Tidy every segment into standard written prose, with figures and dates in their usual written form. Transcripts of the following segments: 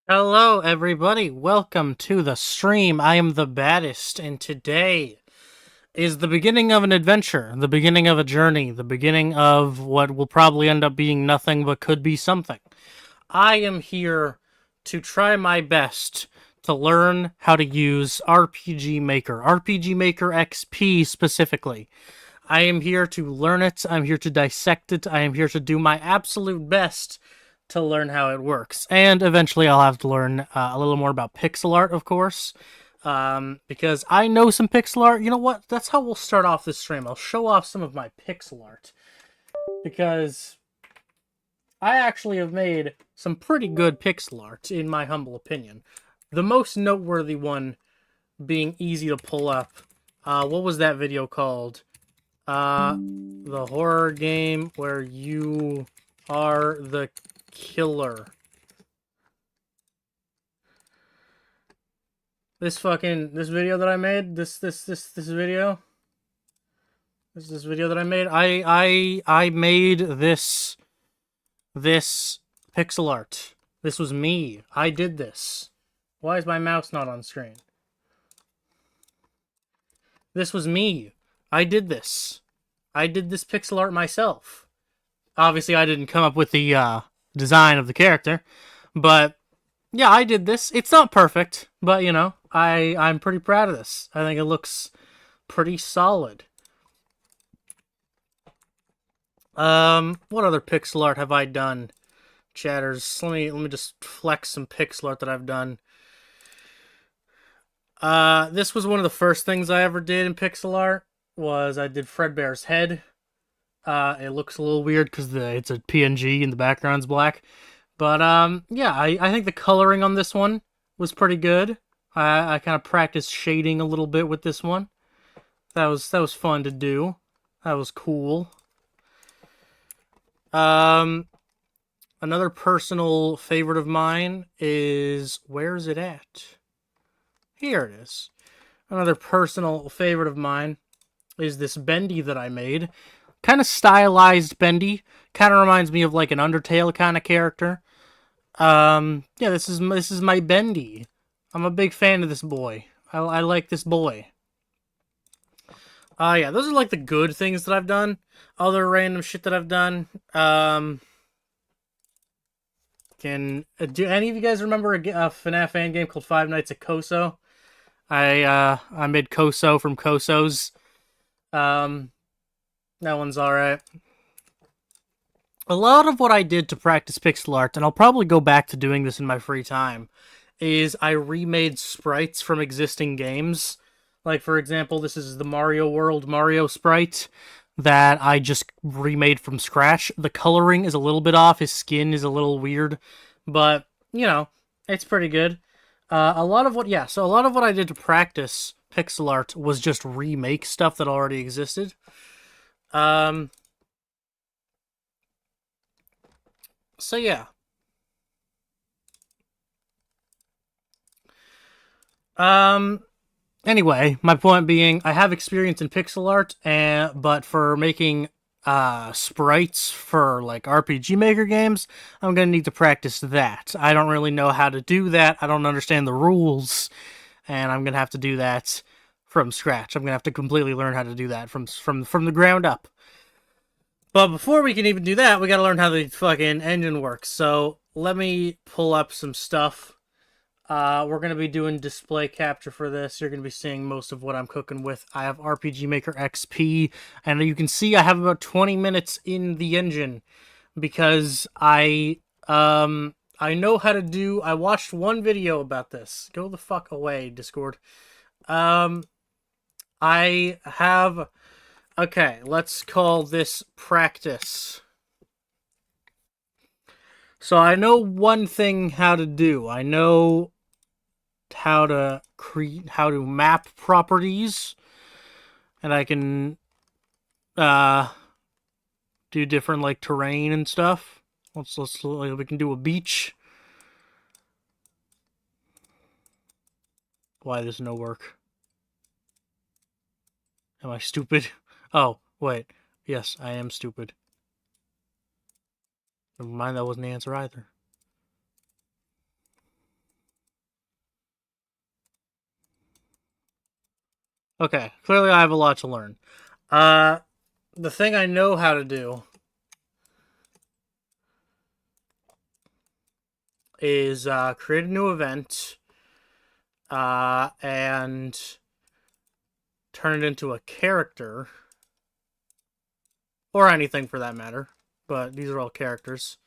Hello, everybody. Welcome to the stream. I am the baddest, and today is the beginning of an adventure, the beginning of a journey, the beginning of what will probably end up being nothing but could be something. I am here to try my best to learn how to use RPG Maker XP specifically. I am here to learn it, I'm here to dissect it, I am here to do my absolute best to learn how it works. And eventually I'll have to learn a little more about pixel art, of course, because I know some pixel art. You know what? That's how we'll start off this stream. I'll show off some of my pixel art, because I actually have made some pretty good pixel art, in my humble opinion. The most noteworthy one being easy to pull up. What was that video called? The horror game where you are the killer. This video that I made, this video, this video that I made, I made this pixel art. This was me. I did this. Why is my mouse not on screen? This was me. I did this. I did this pixel art myself. Obviously, I didn't come up with the design of the character, but yeah, I did this. It's not perfect, but you know, I'm pretty proud of this. I think it looks pretty solid. What other pixel art have I done, chatters? Let me just flex some pixel art that I've done. This was one of the first things I ever did in pixel art. Was I did Fredbear's head. It looks a little weird because it's a PNG and the background's black. But yeah, I think the coloring on this one was pretty good. I kind of practiced shading a little bit with this one. That was fun to do. That was cool. Another personal favorite of mine is, where's it at? Here it is. Another personal favorite of mine is this bendy that I made. Kind of stylized bendy. Kind of reminds me of like an Undertale kind of character. Yeah, this is my bendy. I'm a big fan of this boy. I like this boy. Yeah, those are like the good things that I've done. Other random shit that I've done. Do any of you guys remember a FNAF fan game called Five Nights at Koso? I made Koso from Kosos. That one's alright. A lot of what I did to practice pixel art, and I'll probably go back to doing this in my free time, is I remade sprites from existing games. Like, for example, this is the Mario World Mario sprite that I just remade from scratch. The coloring is a little bit off, his skin is a little weird, but, you know, it's pretty good. A lot of what I did to practice pixel art was just remake stuff that already existed. So yeah. Anyway, my point being, I have experience in pixel art, but for making sprites for like RPG Maker games, I'm gonna need to practice that. I don't really know how to do that. I don't understand the rules, and I'm gonna have to do that from scratch. I'm gonna have to completely learn how to do that from the ground up. But before we can even do that, we gotta learn how the fucking engine works. So let me pull up some stuff. We're going to be doing display capture for this. You're going to be seeing most of what I'm cooking with. I have RPG Maker XP, and you can see I have about 20 minutes in the engine, because I know how to do... I watched one video about this. Go the fuck away, Discord. I have... Okay, let's call this practice. So I know one thing how to do. I know how to map properties, and I can do different like terrain and stuff. We can do a beach. Why does no work? Am I stupid? Oh, wait. Yes, I am stupid. Never mind, that wasn't the answer either. Okay, clearly I have a lot to learn. The thing I know how to do is create a new event and turn it into a character. Or anything for that matter. But these are all characters.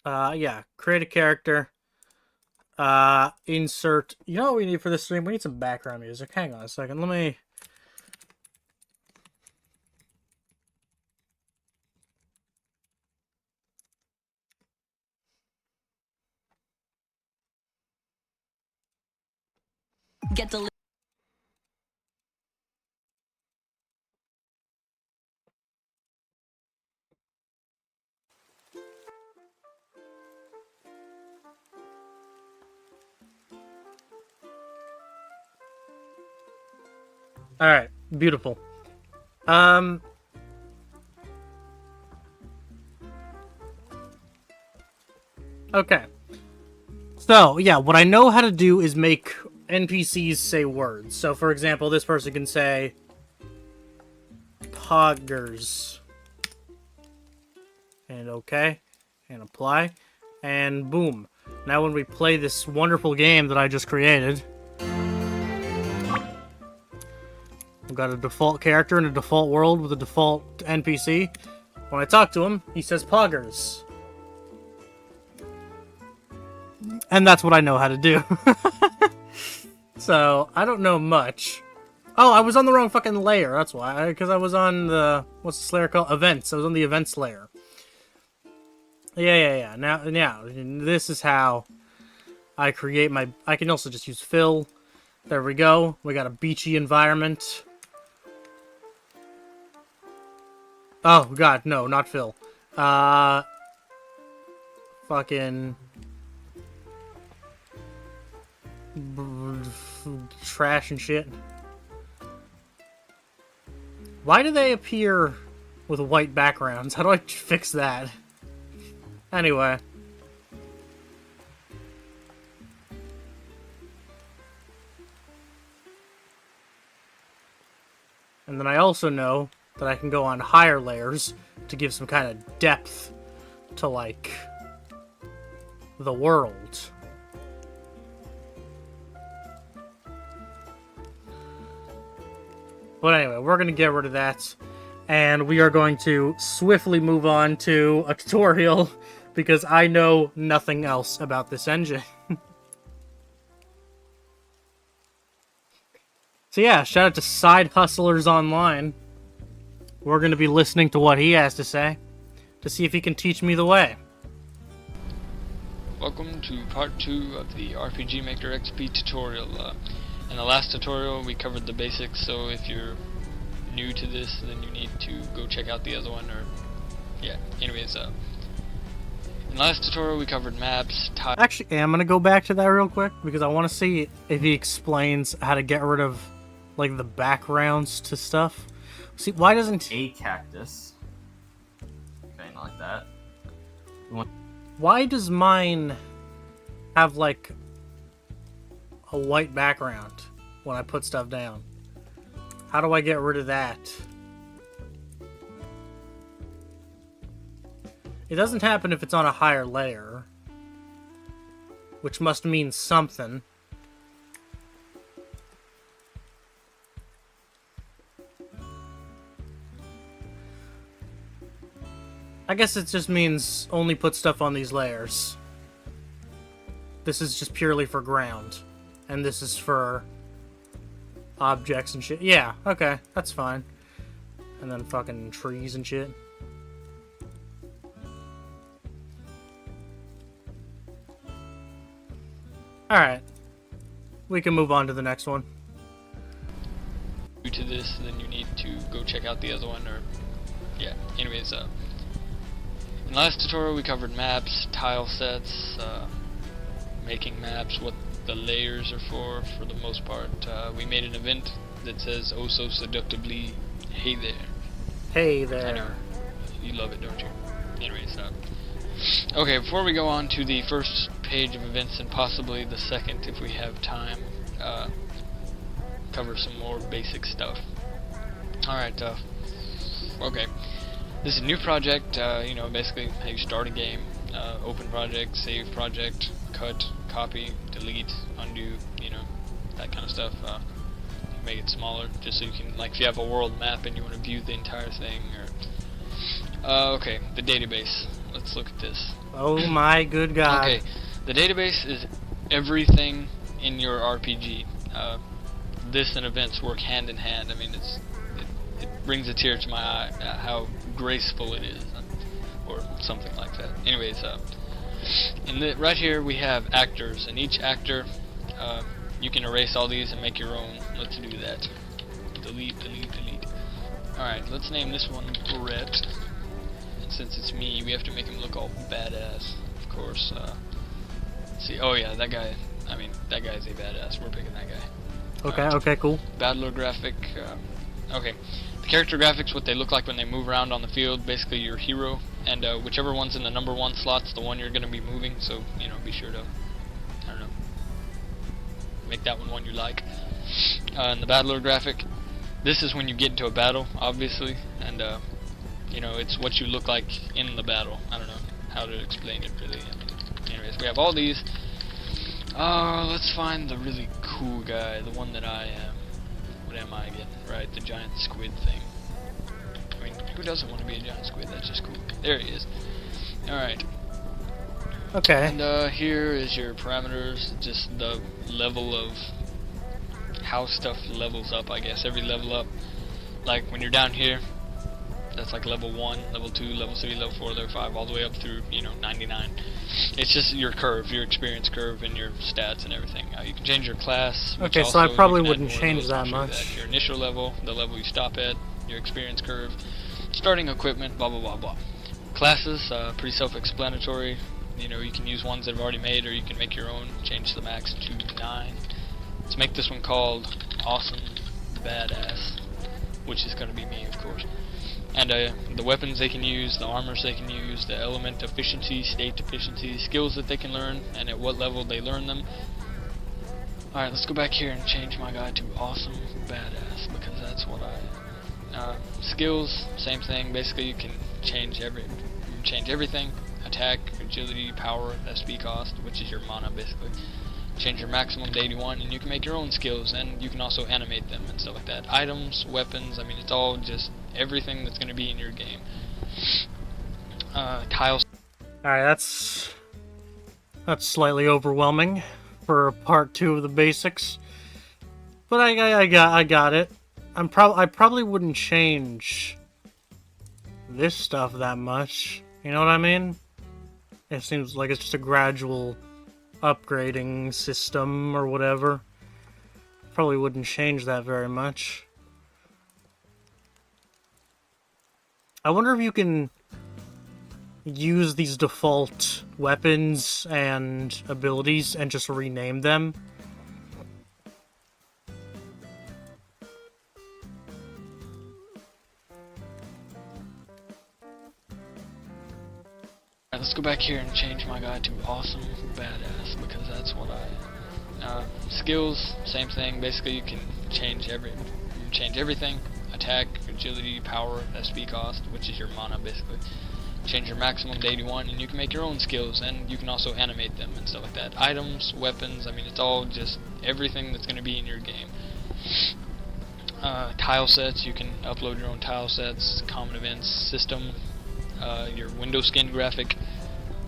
Yeah, create a character. Insert. You know what we need for this stream? We need some background music. Hang on a second. Let me. Get the. Alright, beautiful. Okay. So, yeah, what I know how to do is make NPCs say words. So, for example, this person can say poggers. And okay. And apply. And boom. Now when we play this wonderful game that I just created, we've got a default character in a default world with a default NPC. When I talk to him, he says poggers. And that's what I know how to do. So, I don't know much. Oh, I was on the wrong fucking layer, that's why. Because I was on the... What's this layer called? Events. I was on the events layer. Yeah. Now, this is how I create my... I can also just use fill. There we go. We got a beachy environment. Oh, God, no, not fill. Fucking... trash and shit. Why do they appear with white backgrounds? How do I fix that? Anyway. And then I also know that I can go on higher layers to give some kind of depth to, like, the world. But anyway, we're going to get rid of that, and we are going to swiftly move on to a tutorial, because I know nothing else about this engine. So yeah, shout out to Side Hustlers Online. We're going to be listening to what he has to say, to see if he can teach me the way. Welcome to part 2 of the RPG Maker XP tutorial. In the last tutorial we covered the basics, so if you're new to this then you need to go check out the other one, or yeah, anyways, in the last tutorial we covered maps, Actually, I'm gonna go back to that real quick, because I want to see if he explains how to get rid of, like, the backgrounds to stuff. See, why doesn't... A cactus. Okay, not like that. Why does mine have, like, a white background when I put stuff down? How do I get rid of that? It doesn't happen if it's on a higher layer, which must mean something. I guess it just means only put stuff on these layers. This is just purely for ground. And this is for objects and shit. Yeah, okay, that's fine. And then fucking trees and shit. Alright. We can move on to the next one. new to this then you need to go check out the other one, or yeah, anyways, in the last tutorial we covered maps, tile sets, making maps, what the layers are for the most part. We made an event that says oh so seductively, hey there. Hey I know. there. You love it, don't you? Anyways, okay, before we go on to the first page of events, and possibly the second if we have time, cover some more basic stuff. Alright, okay. This is a new project, you know, basically how you start a game. Open project, save project, cut, copy, delete, undo, you know, that kind of stuff. Make it smaller, just so you can, like, if you have a world map and you want to view the entire thing, or... okay, the database. Let's look at this. Oh my good God. Okay, the database is everything in your RPG. This and events work hand in hand. I mean, it brings a tear to my eye how graceful it is, or something like that. Anyways, right here we have actors, and each actor, you can erase all these and make your own. Let's do that. Delete, delete, delete. Alright, let's name this one Brett. And since it's me, we have to make him look all badass, of course. Let's see, oh yeah, that guy, I mean, that guy's a badass. We're picking that guy. Okay, okay, cool. Battler graphic, okay. The character graphics, what they look like when they move around on the field, basically your hero, and whichever one's in the number 1 slot's the one you're going to be moving, so, you know, be sure to, I don't know, make that one you like. And the battler graphic, this is when you get into a battle, obviously, and, you know, it's what you look like in the battle. I don't know how to explain it, really. I mean, anyways, we have all these. Let's find the really cool guy, the one that I am. What am I again? Right, the giant squid thing. I mean, who doesn't want to be a giant squid? That's just cool. There he is. Alright. Okay. And here is your parameters, just the level of how stuff levels up, I guess. Every level up, like when you're down here, that's like level 1, level 2, level 3, level 4, level 5, all the way up through, you know, 99. It's just your curve, your experience curve, and your stats and everything. You can change your class. Okay, so I probably wouldn't change that much. Your initial level, the level you stop at, your experience curve, starting equipment, blah blah blah blah. Classes, pretty self-explanatory. You know, you can use ones that I've already made, or you can make your own. Change the max to 9. Let's make this one called Awesome Badass, which is going to be me, of course. And the weapons they can use, the armors they can use, the element efficiency, state efficiency, skills that they can learn, and at what level they learn them. Alright, let's go back here and change my guy to Awesome Badass, because that's what skills, same thing. Basically, you can change everything. Attack, agility, power, SP cost, which is your mana, basically. Change your maximum to 81, and you can make your own skills, and you can also animate them and stuff like that. Items, weapons, I mean, it's all just everything that's going to be in your game. Tiles. Alright, that's slightly overwhelming for part 2 of the basics, but I got it. I probably wouldn't change this stuff that much. You know what I mean? It seems like it's just a gradual upgrading system or whatever. Probably wouldn't change that very much. I wonder if you can use these default weapons and abilities and just rename them. Let's go back here and change my guy to Awesome Badass, because that's what skills, same thing. Basically, you can change everything. Attack, agility, power, SP cost, which is your mana, basically. Change your maximum to 81, and you can make your own skills, and you can also animate them and stuff like that. Items, weapons, I mean, it's all just everything that's going to be in your game. Tile sets, you can upload your own tile sets. Common events, system, your window skin graphic,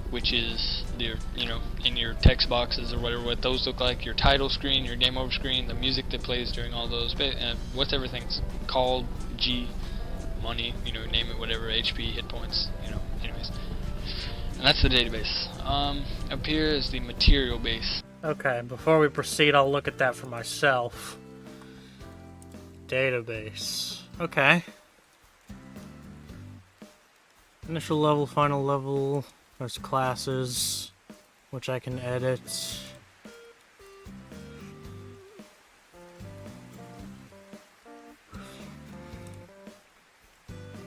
which is your, you know, in your text boxes or whatever, what those look like. Your title screen, your game over screen, the music that plays during all those, what's everything's called, G, money, you know, name it whatever, HP, hit points, you know, anyways. And that's the database. Up here is the material base. Okay, before we proceed, I'll look at that for myself. Database. Okay. Initial level, final level. There's classes, which I can edit.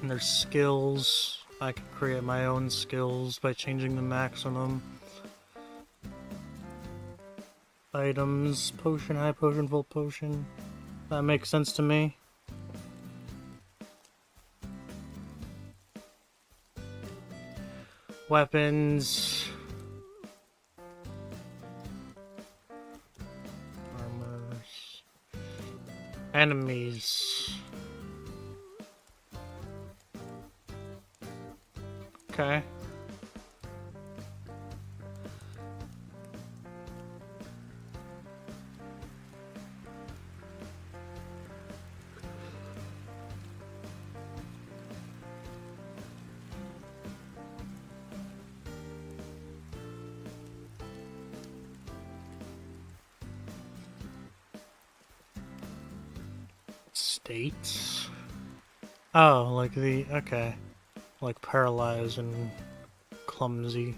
And there's skills. I can create my own skills by changing the maximum. Items, potion, high potion, full potion. That makes sense to me. Weapons. Armors. Enemies. Okay. States. Oh, like the okay, like paralyzed and clumsy.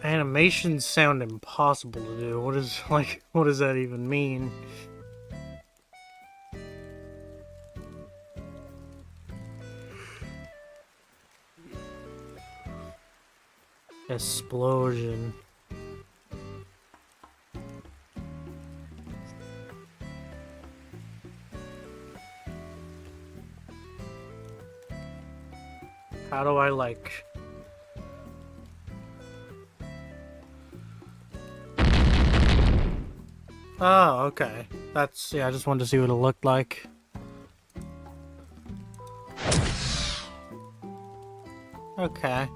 Animations sound impossible to do. What is what does that even mean? Explosion. How do I like... Oh, okay. That's, yeah, I just wanted to see what it looked like. Okay.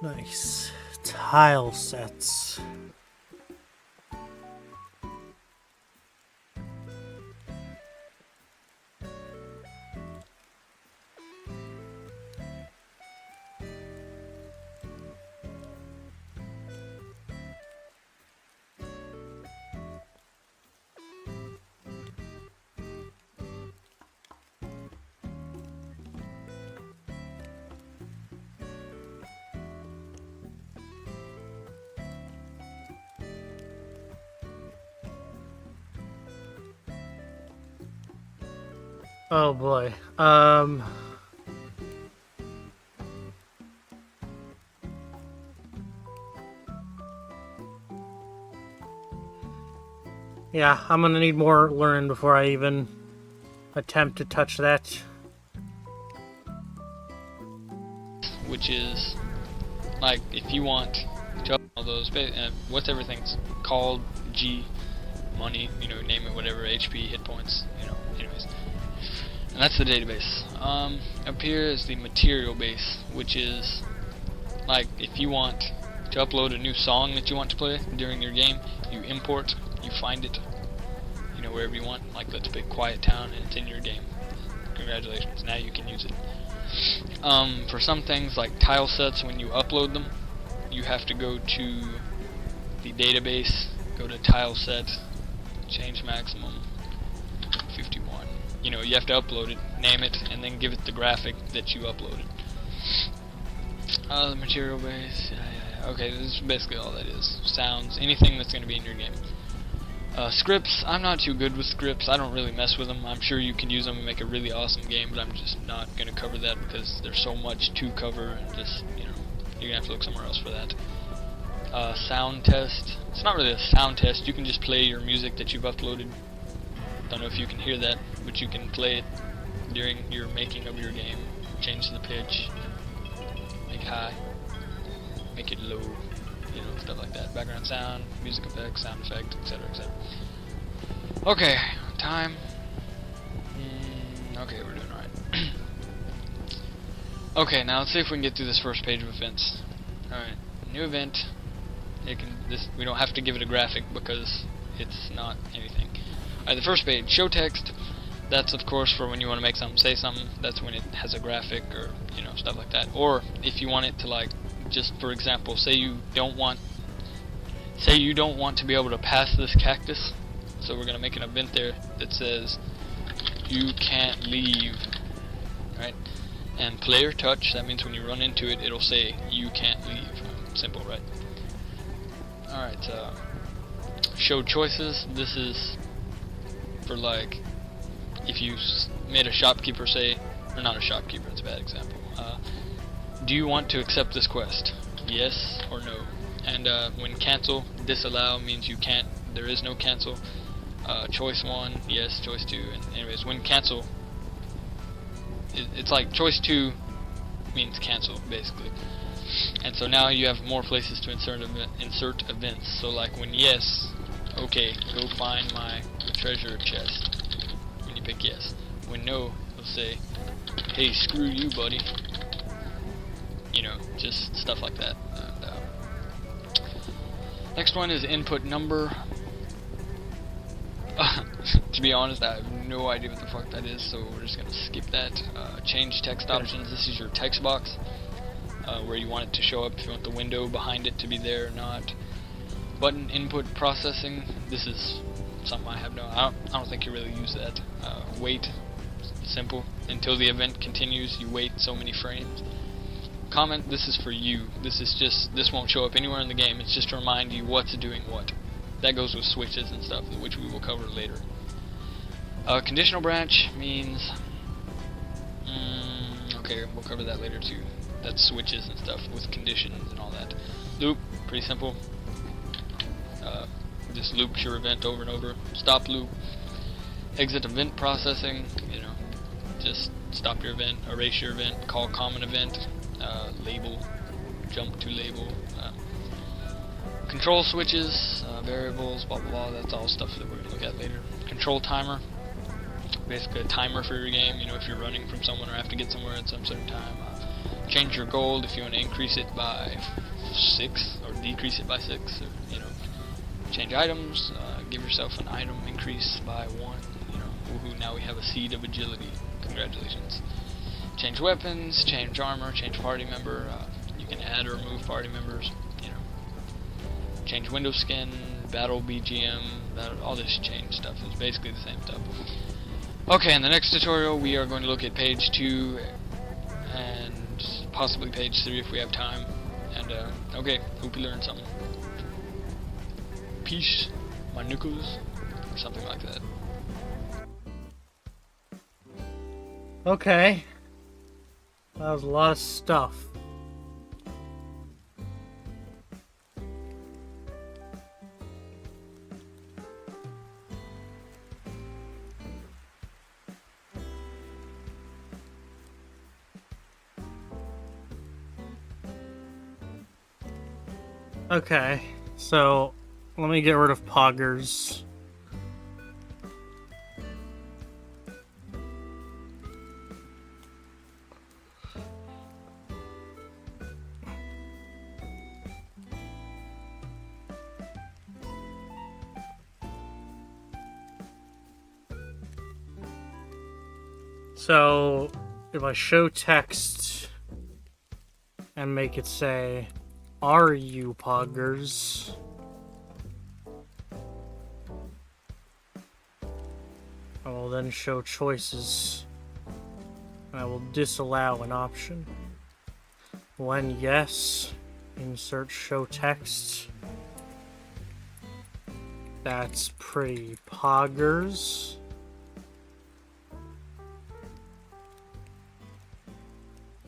Nice. Tile sets. Oh boy. Yeah, I'm gonna need more learning before I even attempt to touch that. Which is, like, if you want to all those, what's everything's called? G, money, you know, name it, whatever, HP, hit points, you know, anyways. And that's the database. Up here is the material base, which is, like, if you want to upload a new song that you want to play during your game, you import, you find it, you know, wherever you want. Like, let's pick Quiet Town, and it's in your game. Congratulations, now you can use it. For some things, like tile sets, when you upload them, you have to go to the database, go to tile set, change maximum, 51. You know, you have to upload it, name it, and then give it the graphic that you uploaded. The material base, yeah. Okay, this is basically all that is. Sounds, anything that's going to be in your game. Scripts, I'm not too good with scripts. I don't really mess with them. I'm sure you can use them and make a really awesome game, but I'm just not going to cover that because there's so much to cover, and just, you know, you're going to have to look somewhere else for that. Sound test. It's not really a sound test. You can just play your music that you've uploaded. Don't know if you can hear that, but you can play it during your making of your game. Change the pitch, make it high, make it low, you know, stuff like that. Background sound, music effects, sound effect, etc., etc. Okay, time. Okay, we're doing alright. Okay, now let's see if we can get through this first page of events. Alright, new event. We don't have to give it a graphic because it's not anything. Alright, the first page, show text. That's of course for when you want to make something say something. That's when it has a graphic or, you know, stuff like that. Or if you want it to, like, just for example, say you don't want to be able to pass this cactus. So we're gonna make an event there that says you can't leave. Right? And player touch, that means when you run into it, it'll say you can't leave. Simple, right? Alright, show choices. This is for like, if you made a shopkeeper say, or not a shopkeeper, it's a bad example. Do you want to accept this quest? Yes or no? And when cancel, disallow means you can't. There is no cancel. Choice 1, yes. Choice 2. And anyways, when cancel, it's like choice 2 means cancel basically. And so now you have more places to insert events. So like when yes, okay, go find my treasure chest. When you pick yes. When no, it'll say, hey, screw you, buddy. You know, just stuff like that. And, next one is input number. To be honest, I have no idea what the fuck that is, so we're just gonna skip that. Change text options. This is your text box, where you want it to show up, if you want the window behind it to be there or not. Button input processing. This is something I have no. I don't think you really use that. Wait. Simple. Until the event continues, you wait so many frames. Comment. This is for you. This won't show up anywhere in the game. It's just to remind you what's doing what. That goes with switches and stuff, which we will cover later. Conditional branch means... okay, we'll cover that later too. That's switches and stuff with conditions and all that. Loop, pretty simple. Just loops your event over and over. Stop loop. Exit event processing, you know, just stop your event, erase your event, call common event, label, jump to label. Control switches, variables, blah blah blah, that's all stuff that we're going to look at later. Control timer, basically a timer for your game, you know, if you're running from someone or have to get somewhere at some certain time. Change your gold if you want to increase it by 6 or decrease it by 6, or, you know. Change items, give yourself an item increase by 1, you know, woohoo, now we have a seed of agility, congratulations. Change weapons, change armor, change party member, you can add or remove party members, you know. Change window skin, battle BGM, all this change stuff is basically the same stuff. Okay, in the next tutorial we are going to look at page 2 and possibly page 3 if we have time. And okay, hope you learned something. Peace, my nickels, or something like that. Okay. That was a lot of stuff. Okay, so let me get rid of poggers. So if I show text and make it say, "Are you poggers?" I will then show choices, and I will disallow an option. When yes, insert show text. That's pretty poggers.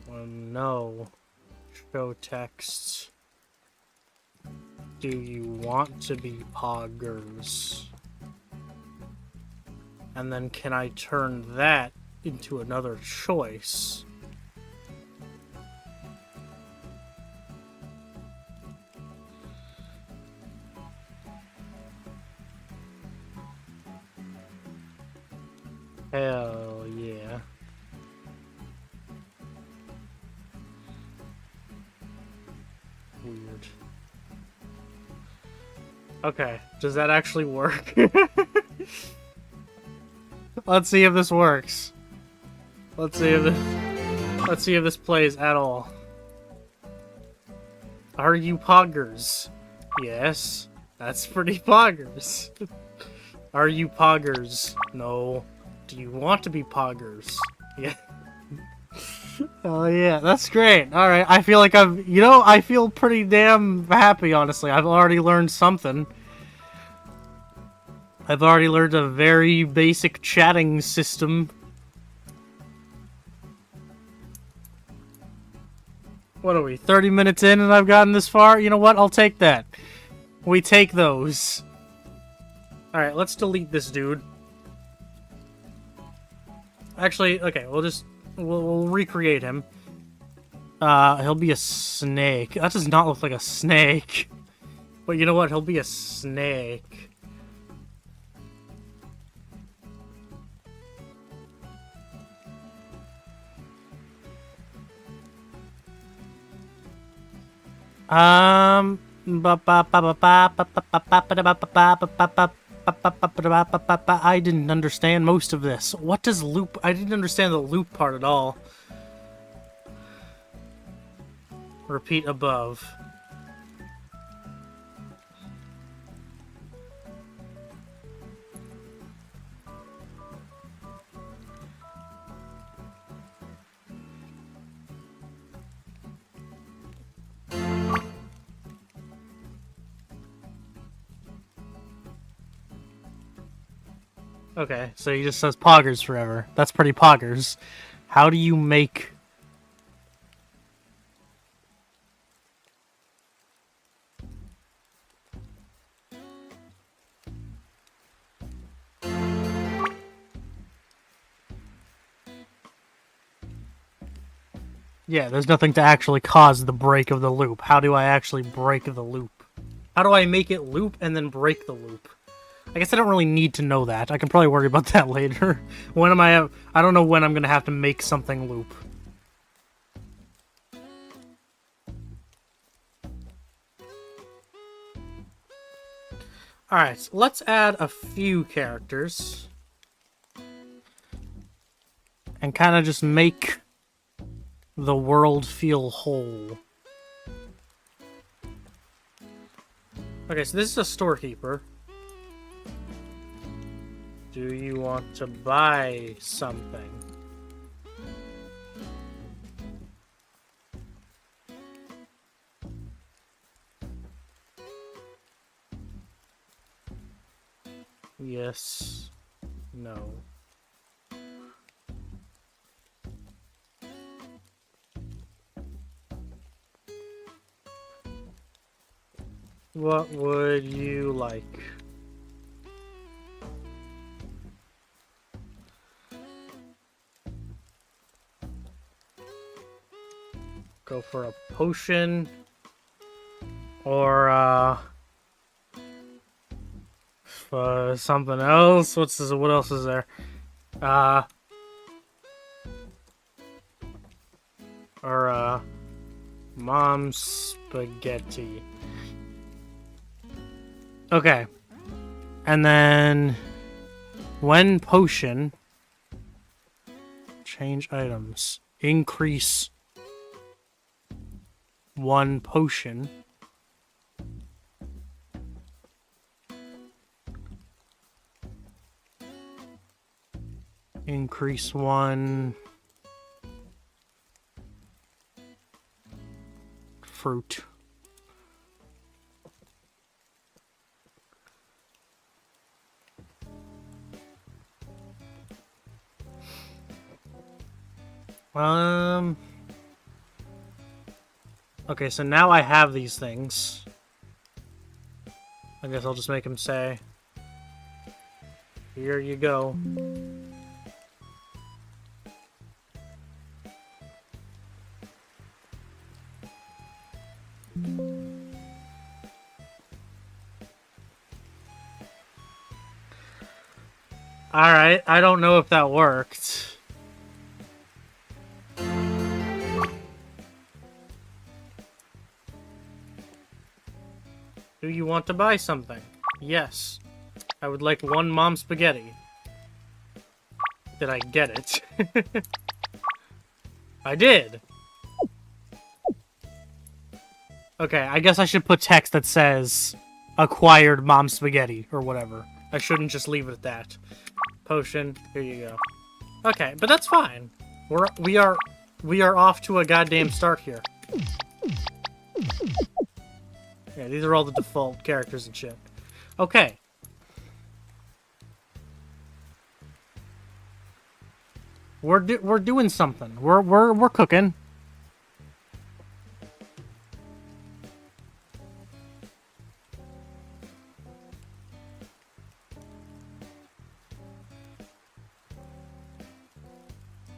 When no, show text. Do you want to be poggers? And then can I turn that into another choice? Hell yeah. Weird. Okay, does that actually work? Let's see if this works. Let's see if this plays at all. Are you poggers? Yes, that's pretty poggers. Are you poggers? No. Do you want to be poggers? Yeah. Oh yeah, that's great. Alright, I feel like I feel pretty damn happy, honestly. I've already learned something. I've already learned a very basic chatting system. What are we, 30 minutes in and I've gotten this far? You know what? I'll take that. We take those. Alright, let's delete this dude. Actually, okay, we'll recreate him. He'll be a snake. That does not look like a snake. But you know what? He'll be a snake. I didn't understand most of this. What does loop? I didn't understand the loop part at all. Repeat above. Okay, so he just says poggers forever. That's pretty poggers. How do you make... Yeah, there's nothing to actually cause the break of the loop. How do I actually break the loop? How do I make it loop and then break the loop? I guess I don't really need to know that. I can probably worry about that later. When am I don't know when I'm gonna have to make something loop. Alright, let's add a few characters. And kind of just make the world feel whole. Okay, so this is a storekeeper. Do you want to buy something? Yes. No. What would you like? Go for a potion or something else. What else is there? Or mom's spaghetti. Okay. And then when potion, change items, increase 1 potion. Increase 1 fruit. Okay, so now I have these things. I guess I'll just make him say, here you go. Alright, I don't know if that worked. Do you want to buy something? Yes. I would like 1 mom spaghetti. Did I get it? I did! Okay, I guess I should put text that says acquired mom spaghetti or whatever. I shouldn't just leave it at that. Potion, here you go. Okay, but that's fine. We are off to a goddamn start here. Yeah, these are all the default characters and shit. Okay. We're doing something. We're cooking.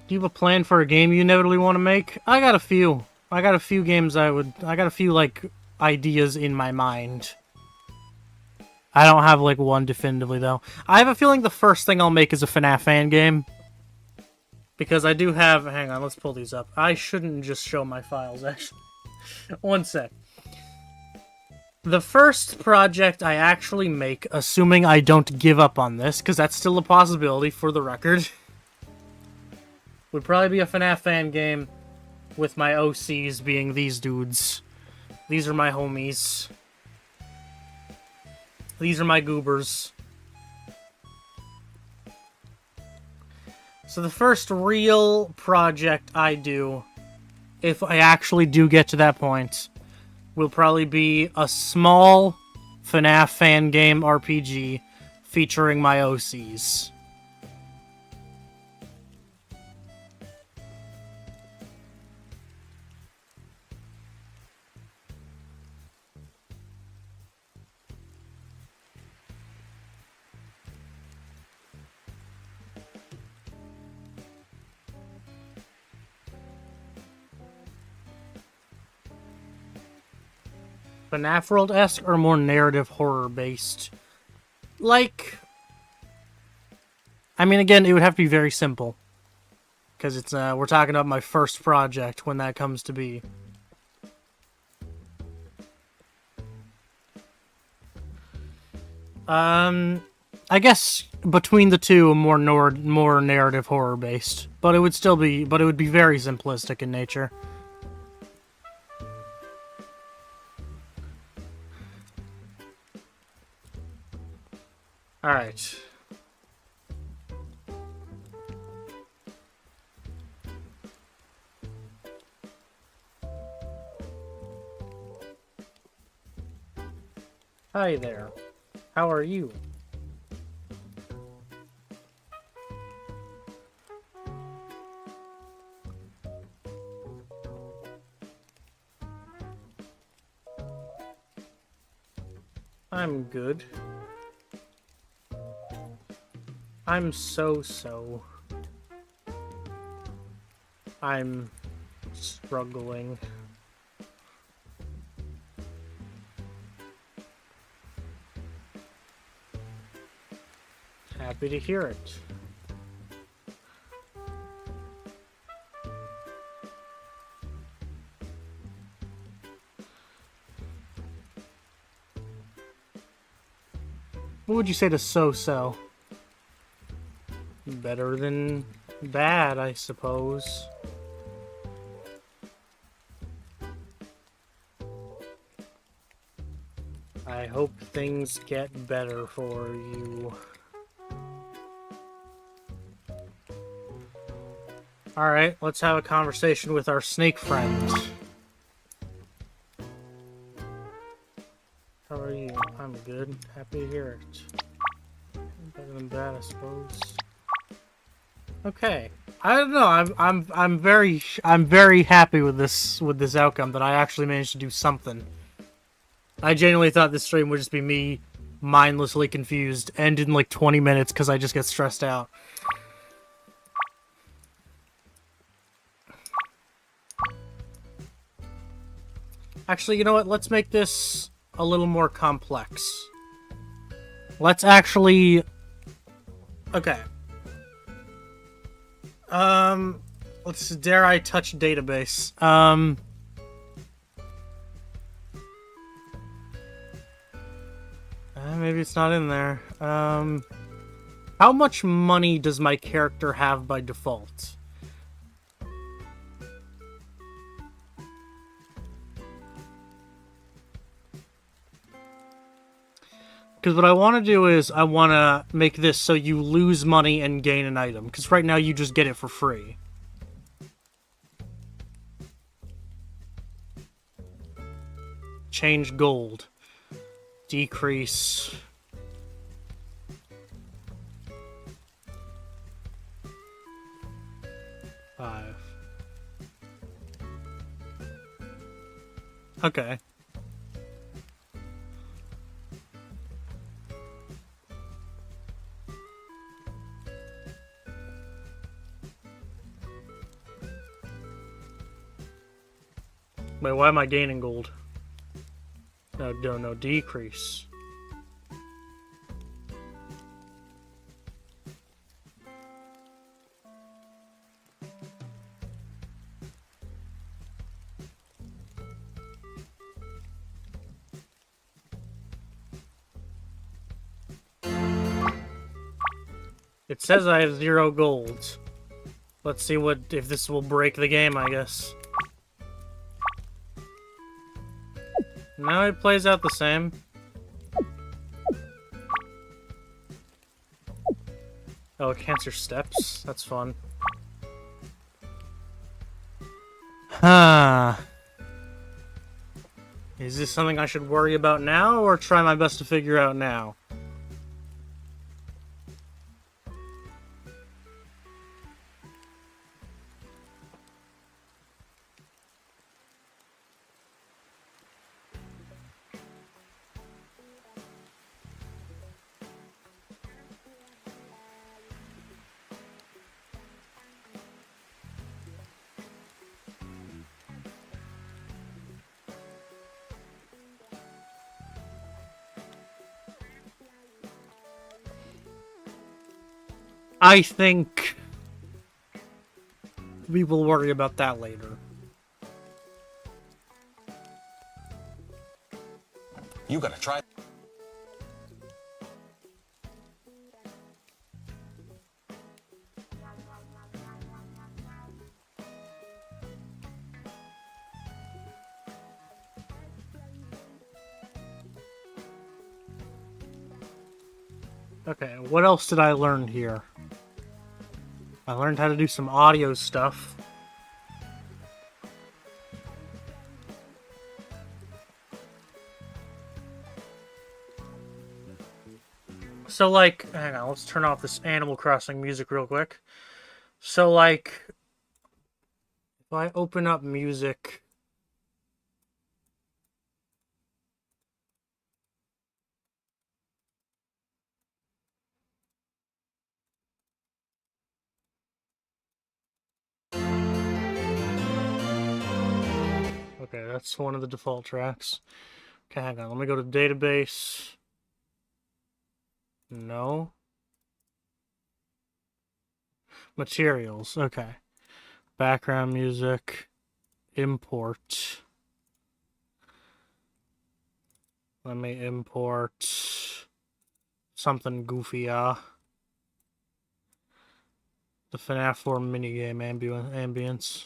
Do you have a plan for a game you inevitably want to make? I got a few. I got a few games I got a few, like, ideas in my mind. I don't have, like, one definitively, though. I have a feeling the first thing I'll make is a FNAF fan game. Because I do have... Hang on, let's pull these up. I shouldn't just show my files, actually. One sec. The first project I actually make, assuming I don't give up on this, because that's still a possibility for the record, would probably be a FNAF fan game with my OCs being these dudes. These are my homies. These are my goobers. So the first real project I do, if I actually do get to that point, will probably be a small FNAF fan game RPG featuring my OCs. FNAF World-esque or more narrative horror-based? Like... I mean, again, it would have to be very simple. Because it's, we're talking about my first project when that comes to be. I guess between the two, more narrative horror-based. But it would still be, but it would be very simplistic in nature. Alright. Hi there. How are you? I'm good. I'm so. I'm struggling. Happy to hear it. What would you say to so? Better than bad, I suppose. I hope things get better for you. Alright, let's have a conversation with our snake friend. How are you? I'm good. Happy to hear it. Better than bad, I suppose. Okay. I don't know. I'm very happy with this outcome that I actually managed to do something. I genuinely thought this stream would just be me mindlessly confused, end in like 20 minutes because I just get stressed out. Actually, you know what? Let's make this a little more complex. Let's actually... Okay. Let's... Dare I touch database? Maybe it's not in there. How much money does my character have by default? Because what I want to do is, I want to make this so you lose money and gain an item. Because right now you just get it for free. Change gold. Decrease. 5. Okay. Wait, why am I gaining gold? No, decrease. It says I have 0 gold. Let's see if this will break the game, I guess. No, it plays out the same. Oh, cancer steps. That's fun. Huh. Is this something I should worry about now, or try my best to figure out now? I think we will worry about that later. You gotta try. Okay, what else did I learn here? I learned how to do some audio stuff. So, like, hang on, let's turn off this Animal Crossing music real quick. So, like, if I open up music... Okay, that's one of the default tracks. Okay, hang on, let me go to database. No. Materials, okay. Background music. Import. Let me import something goofy, The FNAF 4 minigame ambience.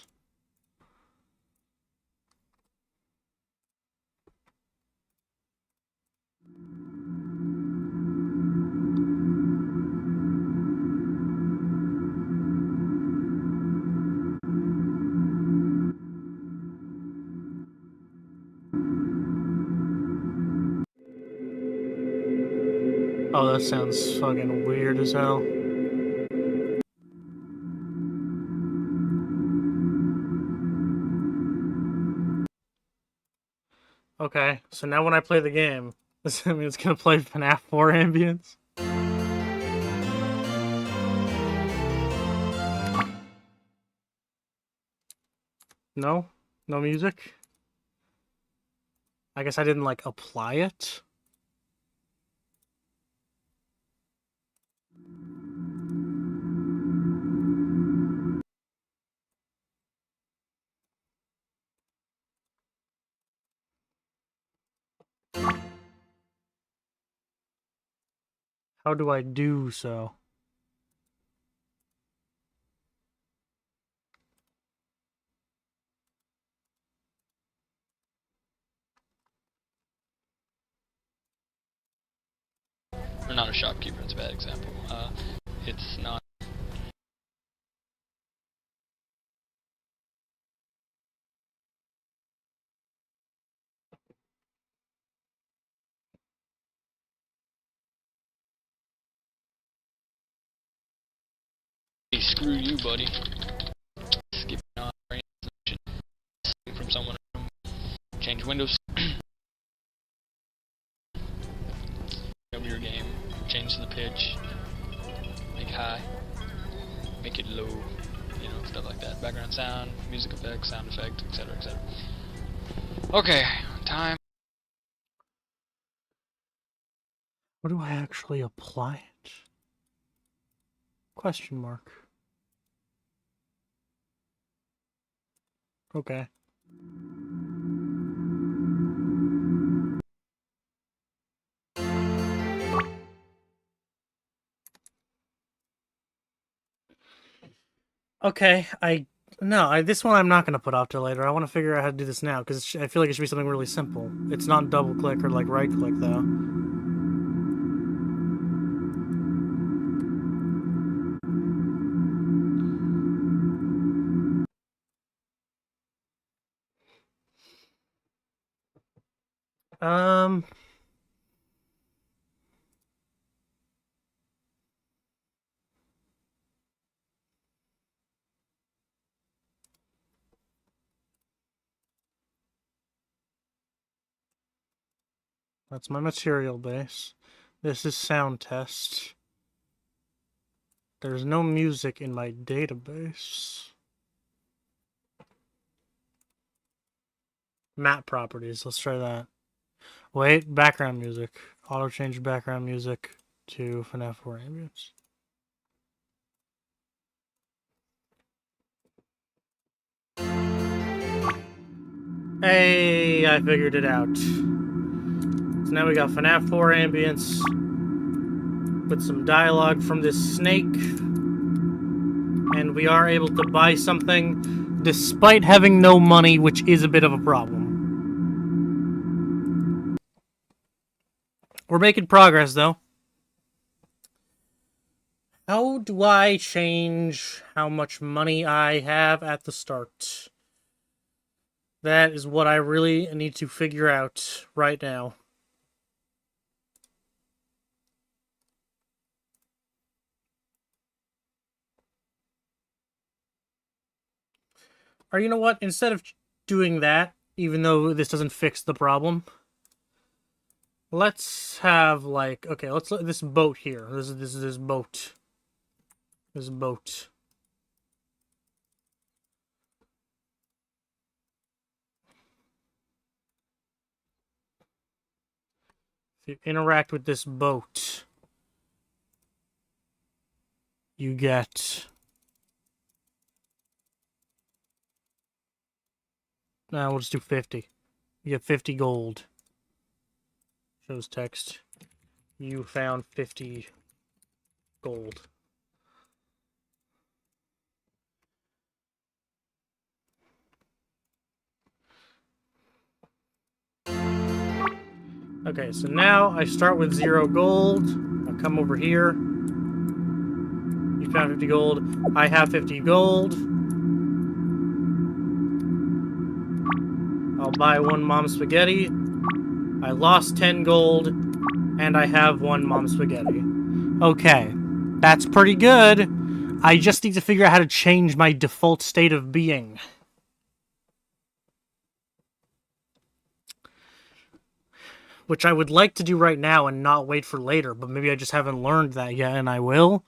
Oh, that sounds fucking weird as hell. Okay, so now when I play the game, does that mean it's gonna play FNAF 4 ambience? No? No music? I guess I didn't, like, apply it? How do I do so? Or not a shopkeeper, it's a bad example. It's not. Hey, screw you, buddy. to Windows. Over your game, change the pitch, make it high, make it low, you know, stuff like that. Background sound, music effects, sound effects, etc., etc. Okay, time. Where do I actually apply it? Question mark. Okay. Okay, this one I'm not going to put off till later. I want to figure out how to do this now, because I feel like it should be something really simple. It's not double click or like right click, though. That's my material base. This is sound test. There's no music in my database. Map properties, let's try that. Wait, background music. Auto change background music to FNAF 4 ambience. Hey, I figured it out. So now we got FNAF 4 ambience with some dialogue from this snake. And we are able to buy something despite having no money, which is a bit of a problem. We're making progress, though. How do I change how much money I have at the start? That is what I really need to figure out right now. Or you know what? Instead of doing that, even though this doesn't fix the problem, let's have like, okay, let's look at this boat here. This boat. This boat. If you interact with this boat, you get... Nah, we'll just do 50. You get 50 gold. Shows text. You found 50 gold. Okay, so now I start with 0 gold. I'll come over here. You found 50 gold. I have 50 gold. I'll buy 1 mom spaghetti. I lost 10 gold. And I have 1 mom spaghetti. Okay, that's pretty good. I just need to figure out how to change my default state of being. Which I would like to do right now and not wait for later, but maybe I just haven't learned that yet, and I will.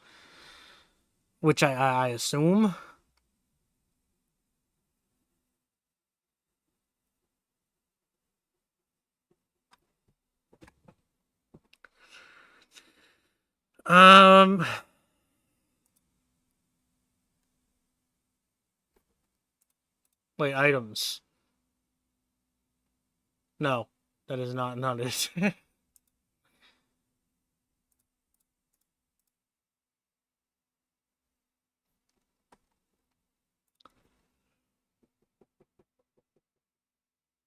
Which I assume. Wait, items. No, that is not it.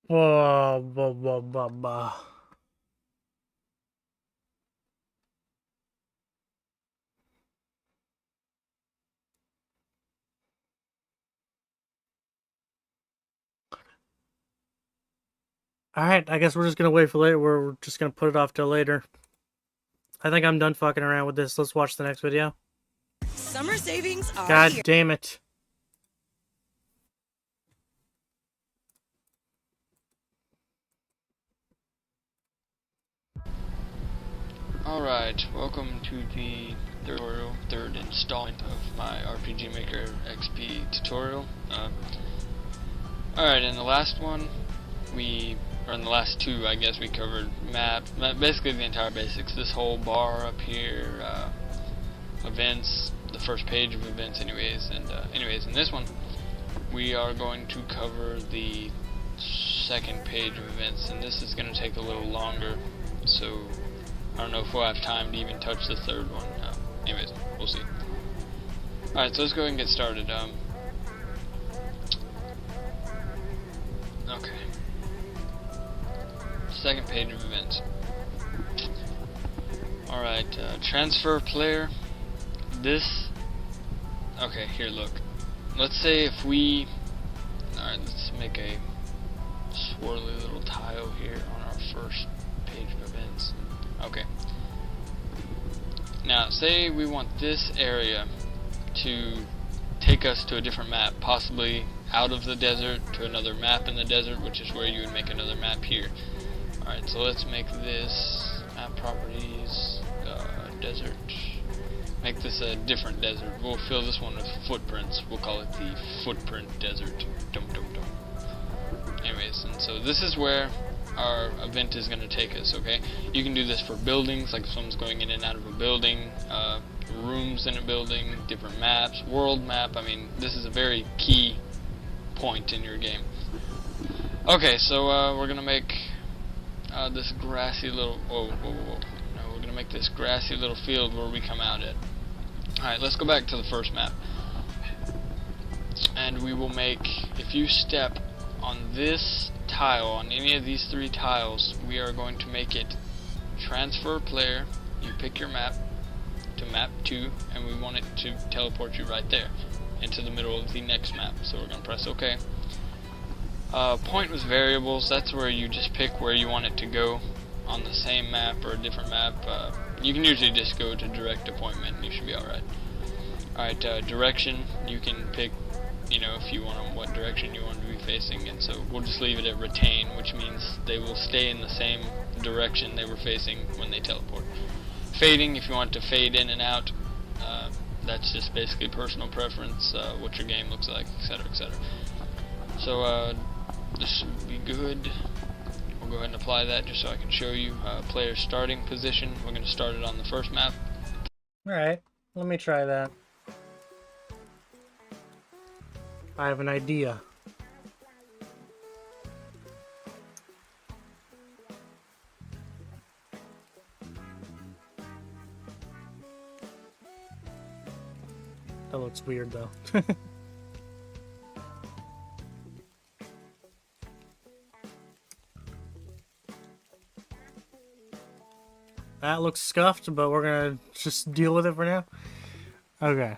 Oh, blah, blah, blah, blah. Alright, I guess we're just gonna wait for later. We're just gonna put it off till later. I think I'm done fucking around with this. Let's watch the next video. Summer savings are God here. damn it. Alright, welcome to the third installment of my RPG Maker XP tutorial. Alright, in the last one, or in the last two, I guess, we covered basically the entire basics. This whole bar up here, events, the first page of events anyways, and anyways, in this one, we are going to cover the second page of events, and this is going to take a little longer, so I don't know if we'll have time to even touch the third one. Anyways, we'll see. Alright, so let's go ahead and get started. Okay. Second page of events. Alright, transfer player. Okay, here, look. Let's say if we... Alright, let's make a swirly little tile here on our first page of events. Okay. Now, say we want this area to take us to a different map, possibly out of the desert to another map in the desert, which is where you would make another map here. Alright, so let's make this map properties, desert. Make this a different desert. We'll fill this one with footprints. We'll call it the footprint desert. Dum dum dum. Anyways, and so this is where our event is going to take us, okay? You can do this for buildings, like if someone's going in and out of a building, rooms in a building, different maps, world map. I mean, this is a very key point in your game. Okay, so we're going to make this grassy little... Whoa. No, we're going to make this grassy little field where we come out at. Alright, let's go back to the first map. And we will make, if you step on this tile, on any of these three tiles, we are going to make it transfer player. You pick your map to map 2, and we want it to teleport you right there into the middle of the next map. So we're going to press OK. Point with variables, that's where you just pick where you want it to go on the same map or a different map. You can usually just go to direct appointment and you should be alright. Alright, direction, you can pick, you know, if you want them, what direction you want to be facing, and so we'll just leave it at retain, which means they will stay in the same direction they were facing when they teleport. Fading, if you want to fade in and out, that's just basically personal preference, what your game looks like, etc, etc. So this should be good. We'll go ahead and apply that just so I can show you player starting position. We're going to start it on the first map. Alright, let me try that. I have an idea. That looks weird though. That looks scuffed, but we're gonna just deal with it for now. Okay.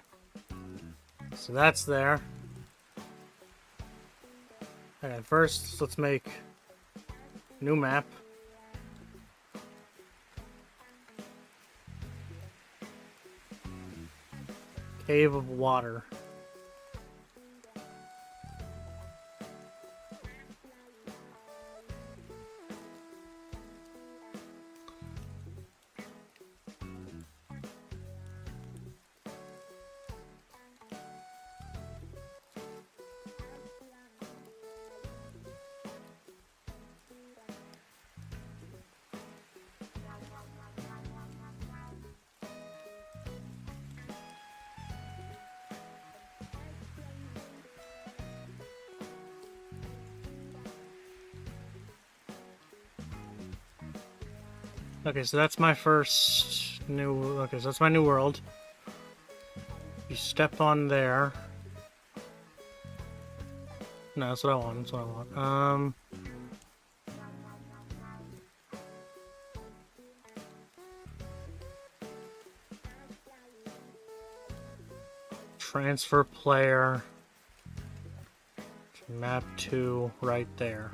So that's there. Okay, first let's make a new map. Cave of Water. Okay, so that's my first new... Okay, so that's my new world. You step on there. No, that's what I want, that's what I want. Transfer player to map 2 right there.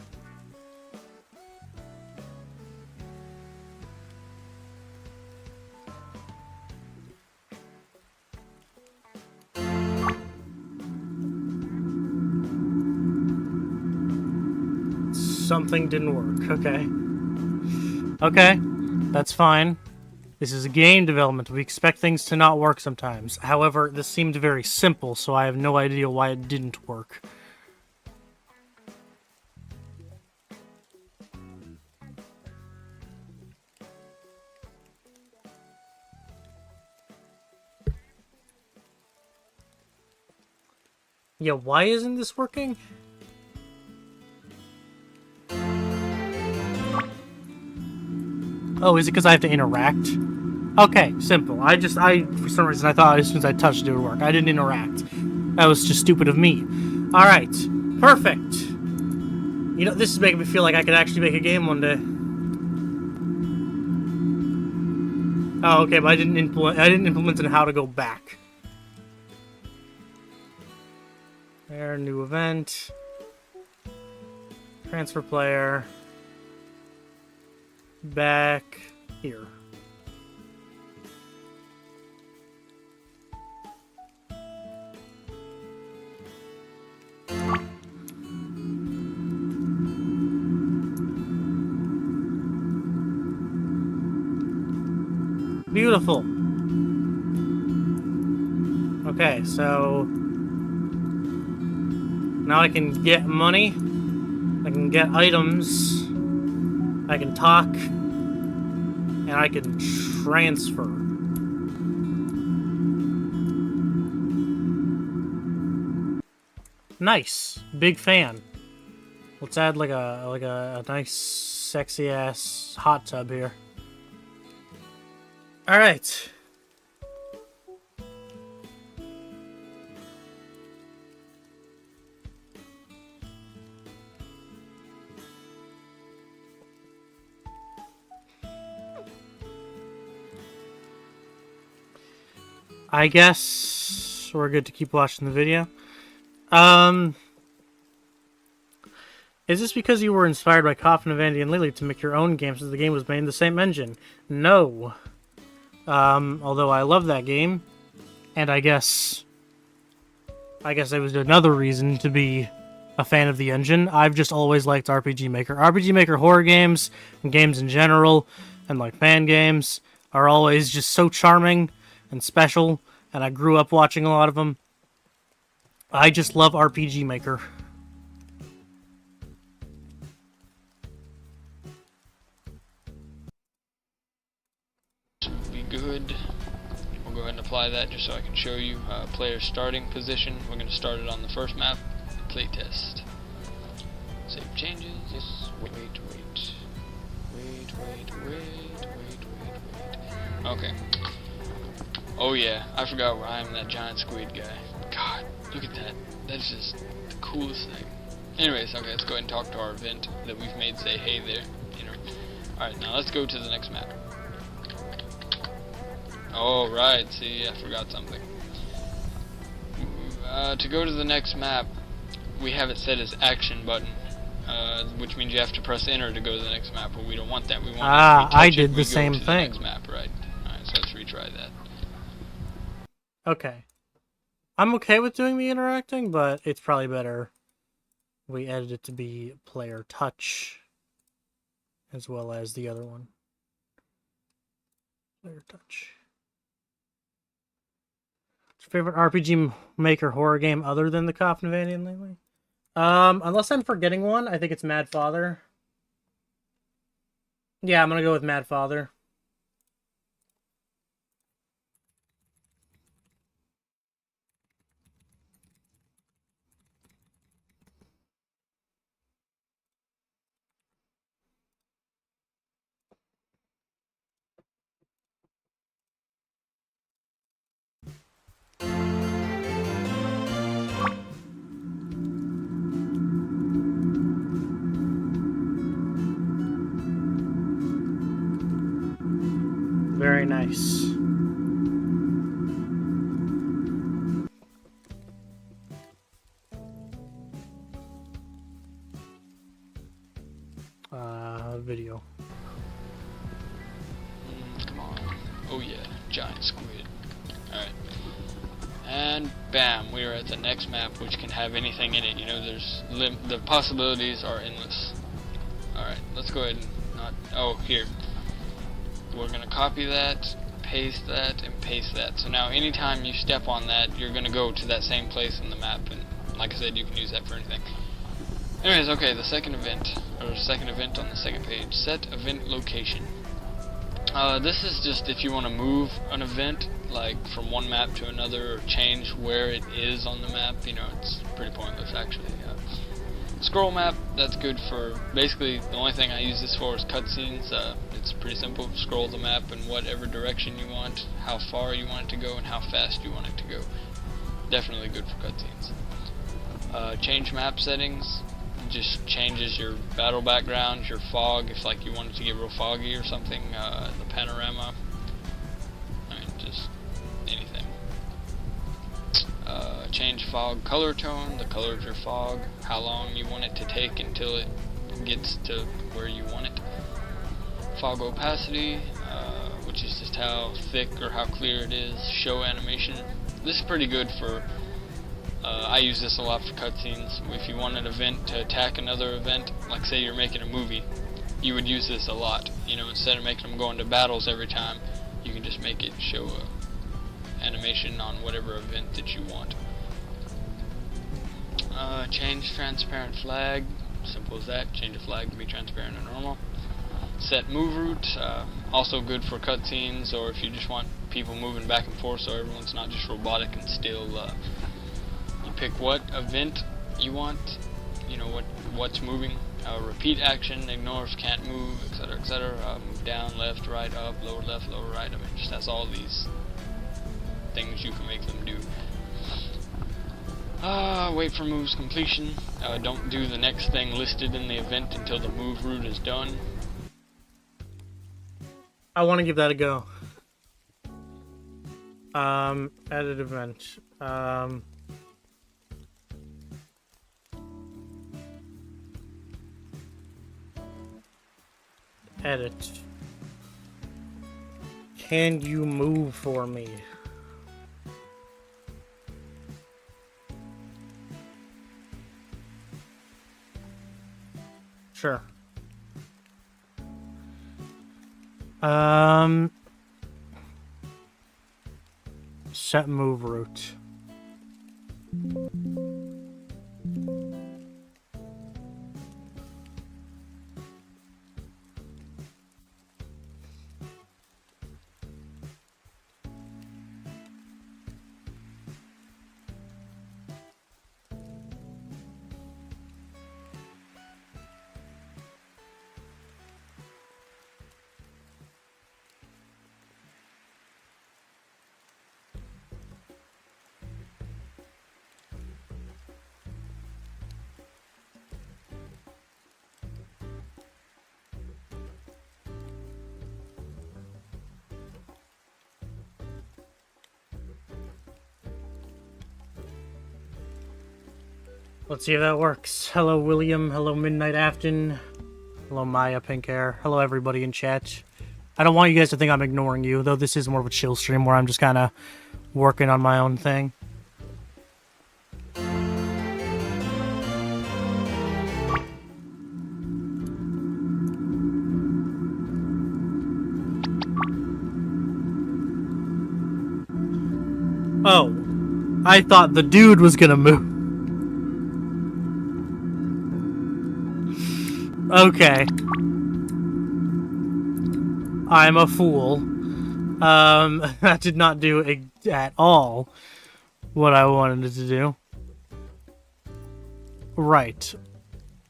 Something didn't work. Okay. Okay, that's fine. This is game development. We expect things to not work sometimes. However, this seemed very simple, so I have no idea why it didn't work. Yeah, why isn't this working? Oh, is it because I have to interact? Okay, simple. For some reason, I thought as soon as I touched it would work. I didn't interact. That was just stupid of me. Alright, perfect. You know, this is making me feel like I could actually make a game one day. Oh, okay, but I didn't implement how to go back. There, new event. Transfer player. Back here. Beautiful. Okay, so now I can get money, I can get items, I can talk, and I can transfer. Nice. Big fan. Let's add like a nice sexy ass hot tub here. All right. I guess we're good to keep watching the video. Is this because you were inspired by Coffin of Andy and Lily to make your own game since the game was made in the same engine? No. Although I love that game, and I guess it was another reason to be a fan of the engine. I've just always liked RPG Maker. RPG Maker horror games, and games in general, and like fan games, are always just so charming and special, and I grew up watching a lot of them. I just love RPG Maker. Be good. We'll go ahead and apply that just so I can show you player starting position. We're going to start it on the first map, playtest. Save changes. Yes. Wait. Okay. Oh yeah, I forgot where I am, that giant squid guy. God, look at that. That's just the coolest thing. Anyways, okay, let's go ahead and talk to our event that we've made say hey there. You know. Alright, now let's go to the next map. Oh, right, see, I forgot something. To go to the next map, we have it set as action button, which means you have to press enter to go to the next map, but we don't want that. We want I did the same thing. The next map, right? Alright, so let's retry that. Okay. I'm okay with doing the interacting, but it's probably better we edit it to be player touch as well as the other one. Player touch. What's your favorite RPG Maker horror game other than the Coffin of Andy and Lily? Unless I'm forgetting one, I think it's Mad Father. Yeah, I'm gonna go with Mad Father. Very nice. Video. Come on. Oh yeah, giant squid. Alright. And bam, we are at the next map, which can have anything in it. You know, the possibilities are endless. Alright, let's go ahead and not... Oh, here. we're going to copy that, paste that, and paste that. So now anytime you step on that, you're going to go to that same place in the map, and like I said, you can use that for anything. Anyways, okay, the second event on the second page, set event location. This is just if you want to move an event, like from one map to another, or change where it is on the map. You know, it's pretty pointless actually. Scroll map, that's good for, basically the only thing I use this for is cutscenes. It's pretty simple. Scroll the map in whatever direction you want, how far you want it to go, and how fast you want it to go. Definitely good for cutscenes. Change map settings, just changes your battle background, your fog, if like you want it to get real foggy or something, the panorama, I mean just anything. Change fog color tone, the color of your fog, how long you want it to take until it gets to where you want it. Fog opacity, which is just how thick or how clear it is. Show animation, this is pretty good for, I use this a lot for cutscenes. If you want an event to attack another event, like say you're making a movie, you would use this a lot. You know, instead of making them go into battles every time, you can just make it show a animation on whatever event that you want. Change transparent flag, simple as that. Change a flag to be transparent and normal. Set move route, also good for cutscenes, or if you just want people moving back and forth so everyone's not just robotic and still. You pick what event you want, you know what's moving. Repeat action, ignore if can't move, etc., etc. Move down, left, right, up, lower left, lower right. I mean, just that's all these things you can make them do. Wait for move's completion. Don't do the next thing listed in the event until the move route is done. I want to give that a go. Edit event. Edit. Can you move for me? Sure. Set move route. Let's see if that works. Hello, William. Hello, Midnight Afton. Hello, Maya Pink Hair. Hello, everybody in chat. I don't want you guys to think I'm ignoring you, though this is more of a chill stream where I'm just kind of working on my own thing. Oh, I thought the dude was gonna move. Okay. I'm a fool. That did not do at all what I wanted it to do. Right.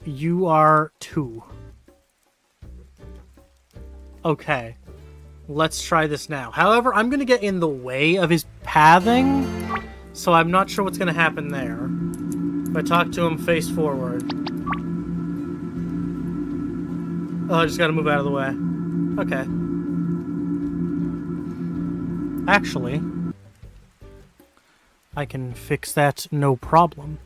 You are 2. Okay. Let's try this now. However, I'm going to get in the way of his pathing, so I'm not sure what's going to happen there. If I talk to him face forward. Oh, I just gotta move out of the way. Okay. Actually, I can fix that no problem.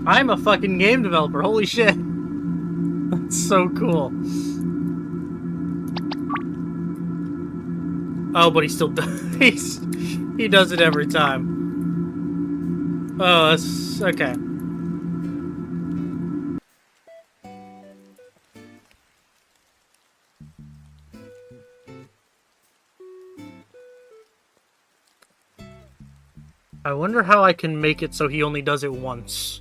I'm a fucking game developer. Holy shit. That's so cool. Oh, but he still does. He does it every time. Oh, that's okay. I wonder how I can make it so he only does it once.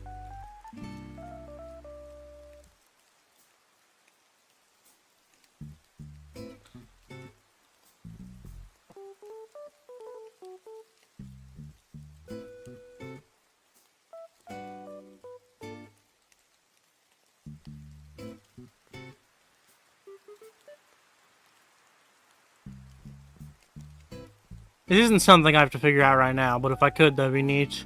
It isn't something I have to figure out right now, but if I could, that'd be neat.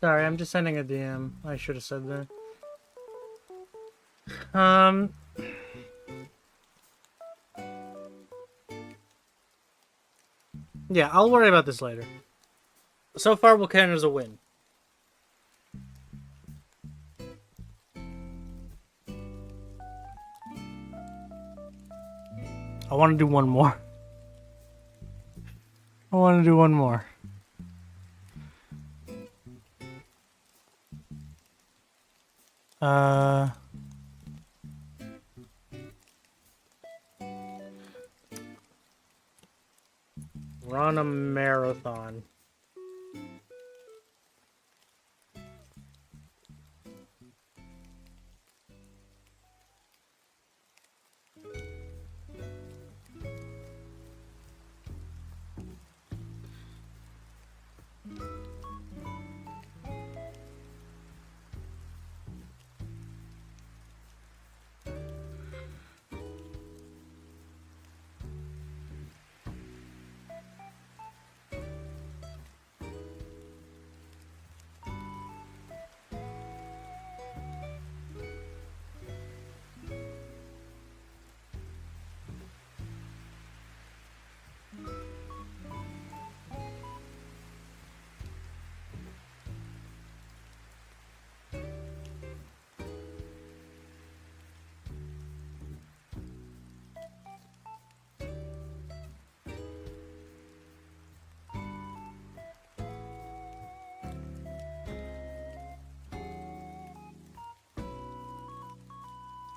Sorry, I'm just sending a DM. I should have said that. Yeah, I'll worry about this later. So far, we'll count it as a win. I want to do one more. I want to do one more. Run a marathon.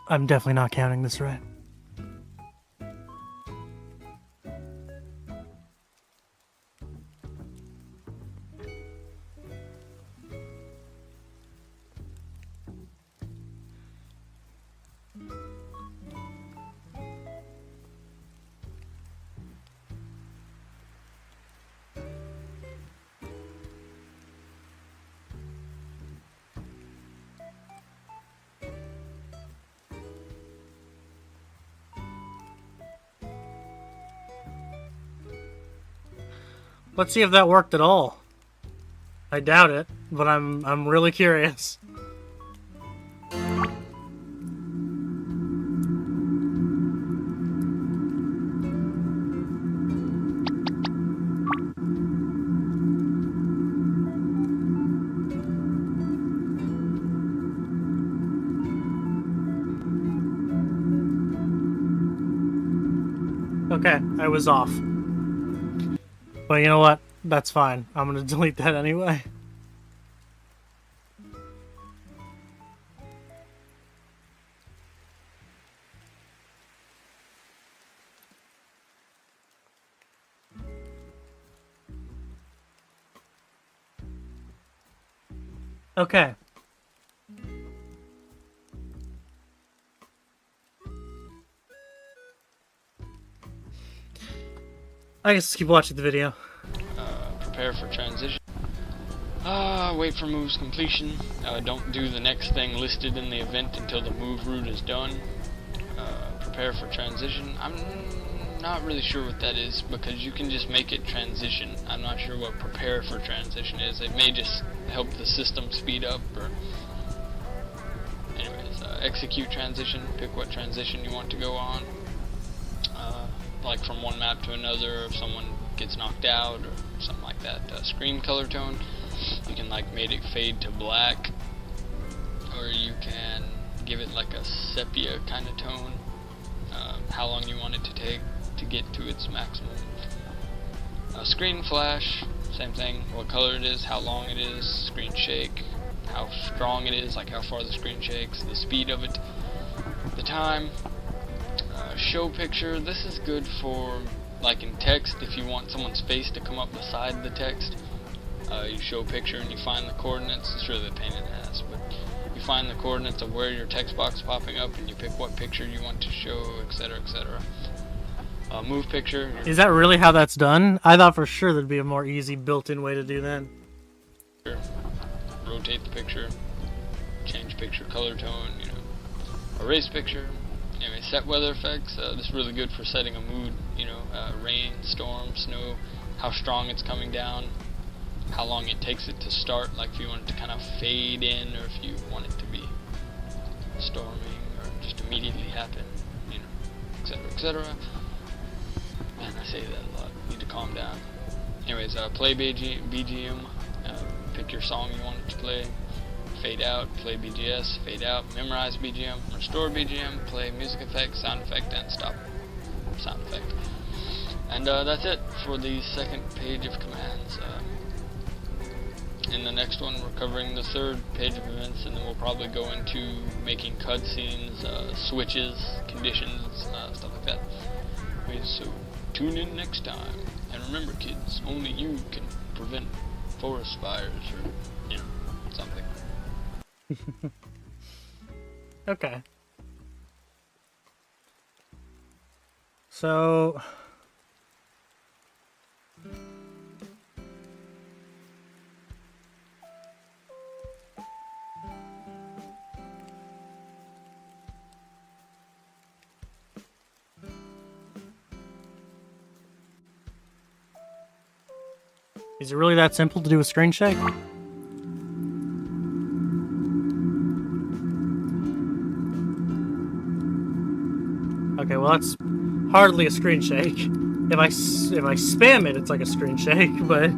I'm definitely not counting this right. Let's see if that worked at all. I doubt it, but I'm really curious. Okay, I was off. But you know what? That's fine. I'm gonna delete that anyway. Okay. I guess keep watching the video. prepare for transition. Wait for move's completion. Don't do the next thing listed in the event until the move route is done. Prepare for transition. I'm not really sure what that is, because you can just make it transition. I'm not sure what prepare for transition is. It may just help the system speed up, or... Anyways, execute transition. Pick what transition you want to go on. Like from one map to another, if someone gets knocked out, or something like that. Screen color tone. You can like make it fade to black, or you can give it like a sepia kind of tone. How long you want it to take to get to its maximum. Screen flash, same thing. What color it is, how long it is. Screen shake, how strong it is, like how far the screen shakes, the speed of it, the time. Show picture. This is good for like in text. If you want someone's face to come up beside the text, you show picture and you find the coordinates. It's really a pain in the ass, but you find the coordinates of where your text box is popping up, and you pick what picture you want to show, etc., etc. Move picture. Is that really how that's done? I thought for sure there'd be a more easy built-in way to do that. Rotate the picture, change picture color tone, you know, erase picture. Anyway, set weather effects. This is really good for setting a mood, you know, rain, storm, snow, how strong it's coming down, how long it takes it to start, like if you want it to kind of fade in, or if you want it to be storming, or just immediately happen, you know, etc., etc. Man, I say that a lot. Need to calm down. Anyways, play BGM. Pick your song you want it to play. Fade out, play BGS, fade out, memorize BGM, restore BGM, play music effect, sound effect, and stop sound effect. And that's it for the second page of commands. In the next one, we're covering the third page of events, and then we'll probably go into making cutscenes, switches, conditions, stuff like that. So tune in next time, and remember, kids, only you can prevent forest fires, or you know, something. Okay. So... Is it really that simple to do a screen shake? Okay, well that's hardly a screen shake. If I spam it, it's like a screen shake, but...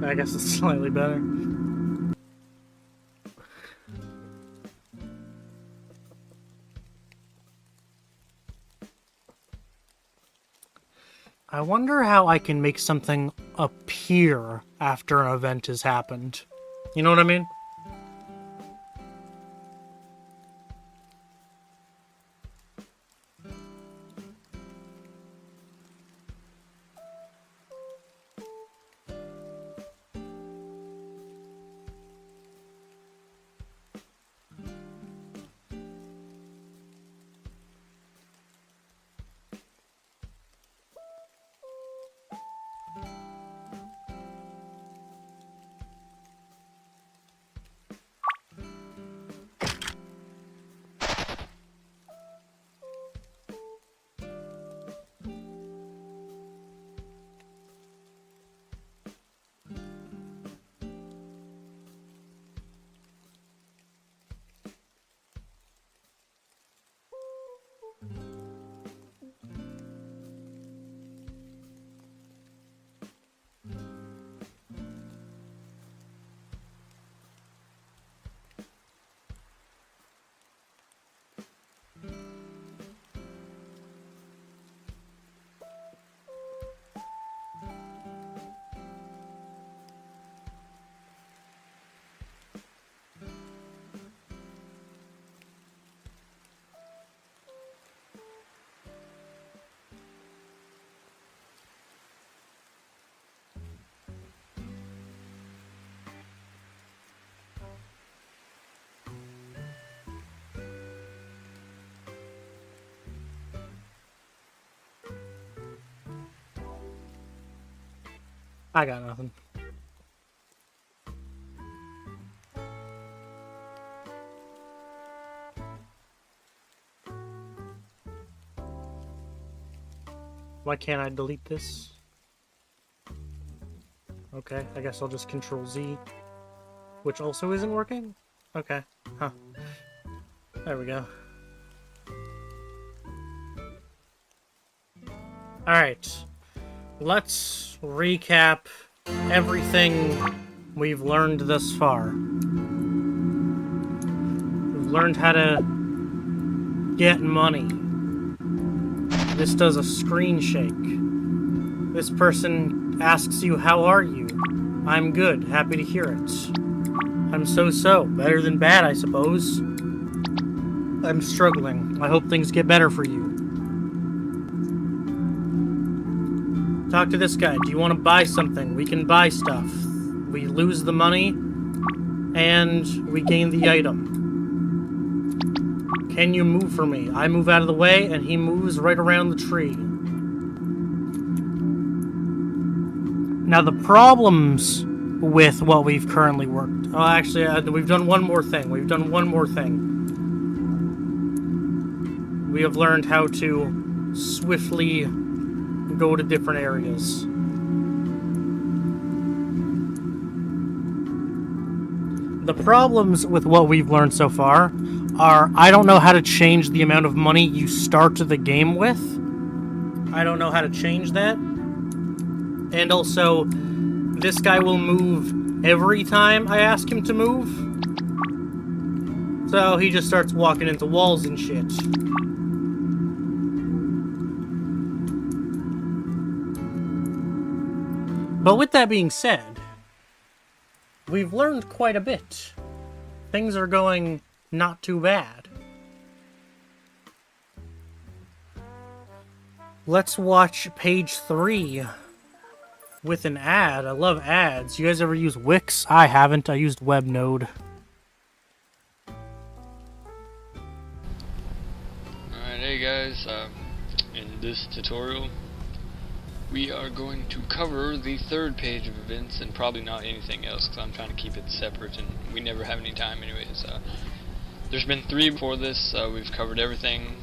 I guess it's slightly better. I wonder how I can make something appear after an event has happened. You know what I mean? I got nothing. Why can't I delete this? Okay, I guess I'll just Control Z, which also isn't working? Okay, huh. There we go. Alright, let's recap everything we've learned thus far. We've learned how to get money. This does a screen shake. This person asks you, how are you? I'm good, happy to hear it. I'm so-so, better than bad, I suppose. I'm struggling. I hope things get better for you. Talk to this guy. Do you want to buy something? We can buy stuff. We lose the money, and we gain the item. Can you move for me? I move out of the way, and he moves right around the tree. Now, the problems with what we've currently worked... Oh, actually, we've done one more thing. We have learned how to swiftly go to different areas. The problems with what we've learned so far are, I don't know how to change the amount of money you start the game with. I don't know how to change that. And also, this guy will move every time I ask him to move. So he just starts walking into walls and shit. But with that being said, we've learned quite a bit. Things are going not too bad. Let's watch page 3 with an ad. I love ads. You guys ever use Wix? I haven't. I used WebNode. Alright, hey guys, in this tutorial we are going to cover the third page of events and probably not anything else because I'm trying to keep it separate and we never have any time anyways. There's been 3 before this. We've covered everything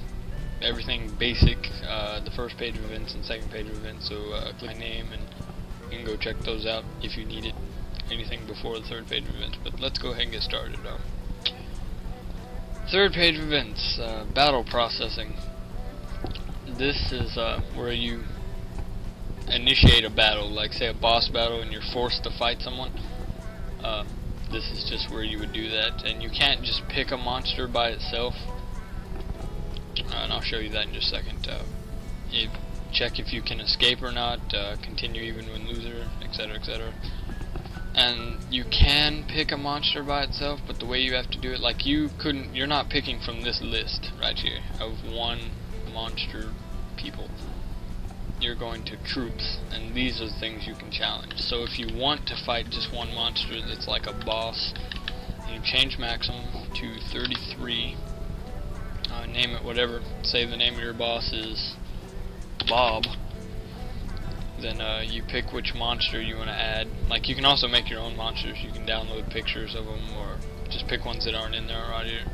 basic, the first page of events and second page of events, so click my name and you can go check those out if you need it, anything before the third page of events. But let's go ahead and get started. Third page of events, battle processing. This is where you initiate a battle, like say a boss battle and you're forced to fight someone. This is just where you would do that, and you can't just pick a monster by itself, and I'll show you that in just a second. Check if you can escape or not, continue even when loser, etc, etc. And you can pick a monster by itself, but the way you have to do it, like you're not picking from this list right here of 1 monster people. You're going to troops, and these are the things you can challenge. So if you want to fight just 1 monster that's like a boss, you change maximum to 33, name it whatever, say the name of your boss is Bob, then you pick which monster you want to add. Like, you can also make your own monsters. You can download pictures of them or just pick ones that aren't in there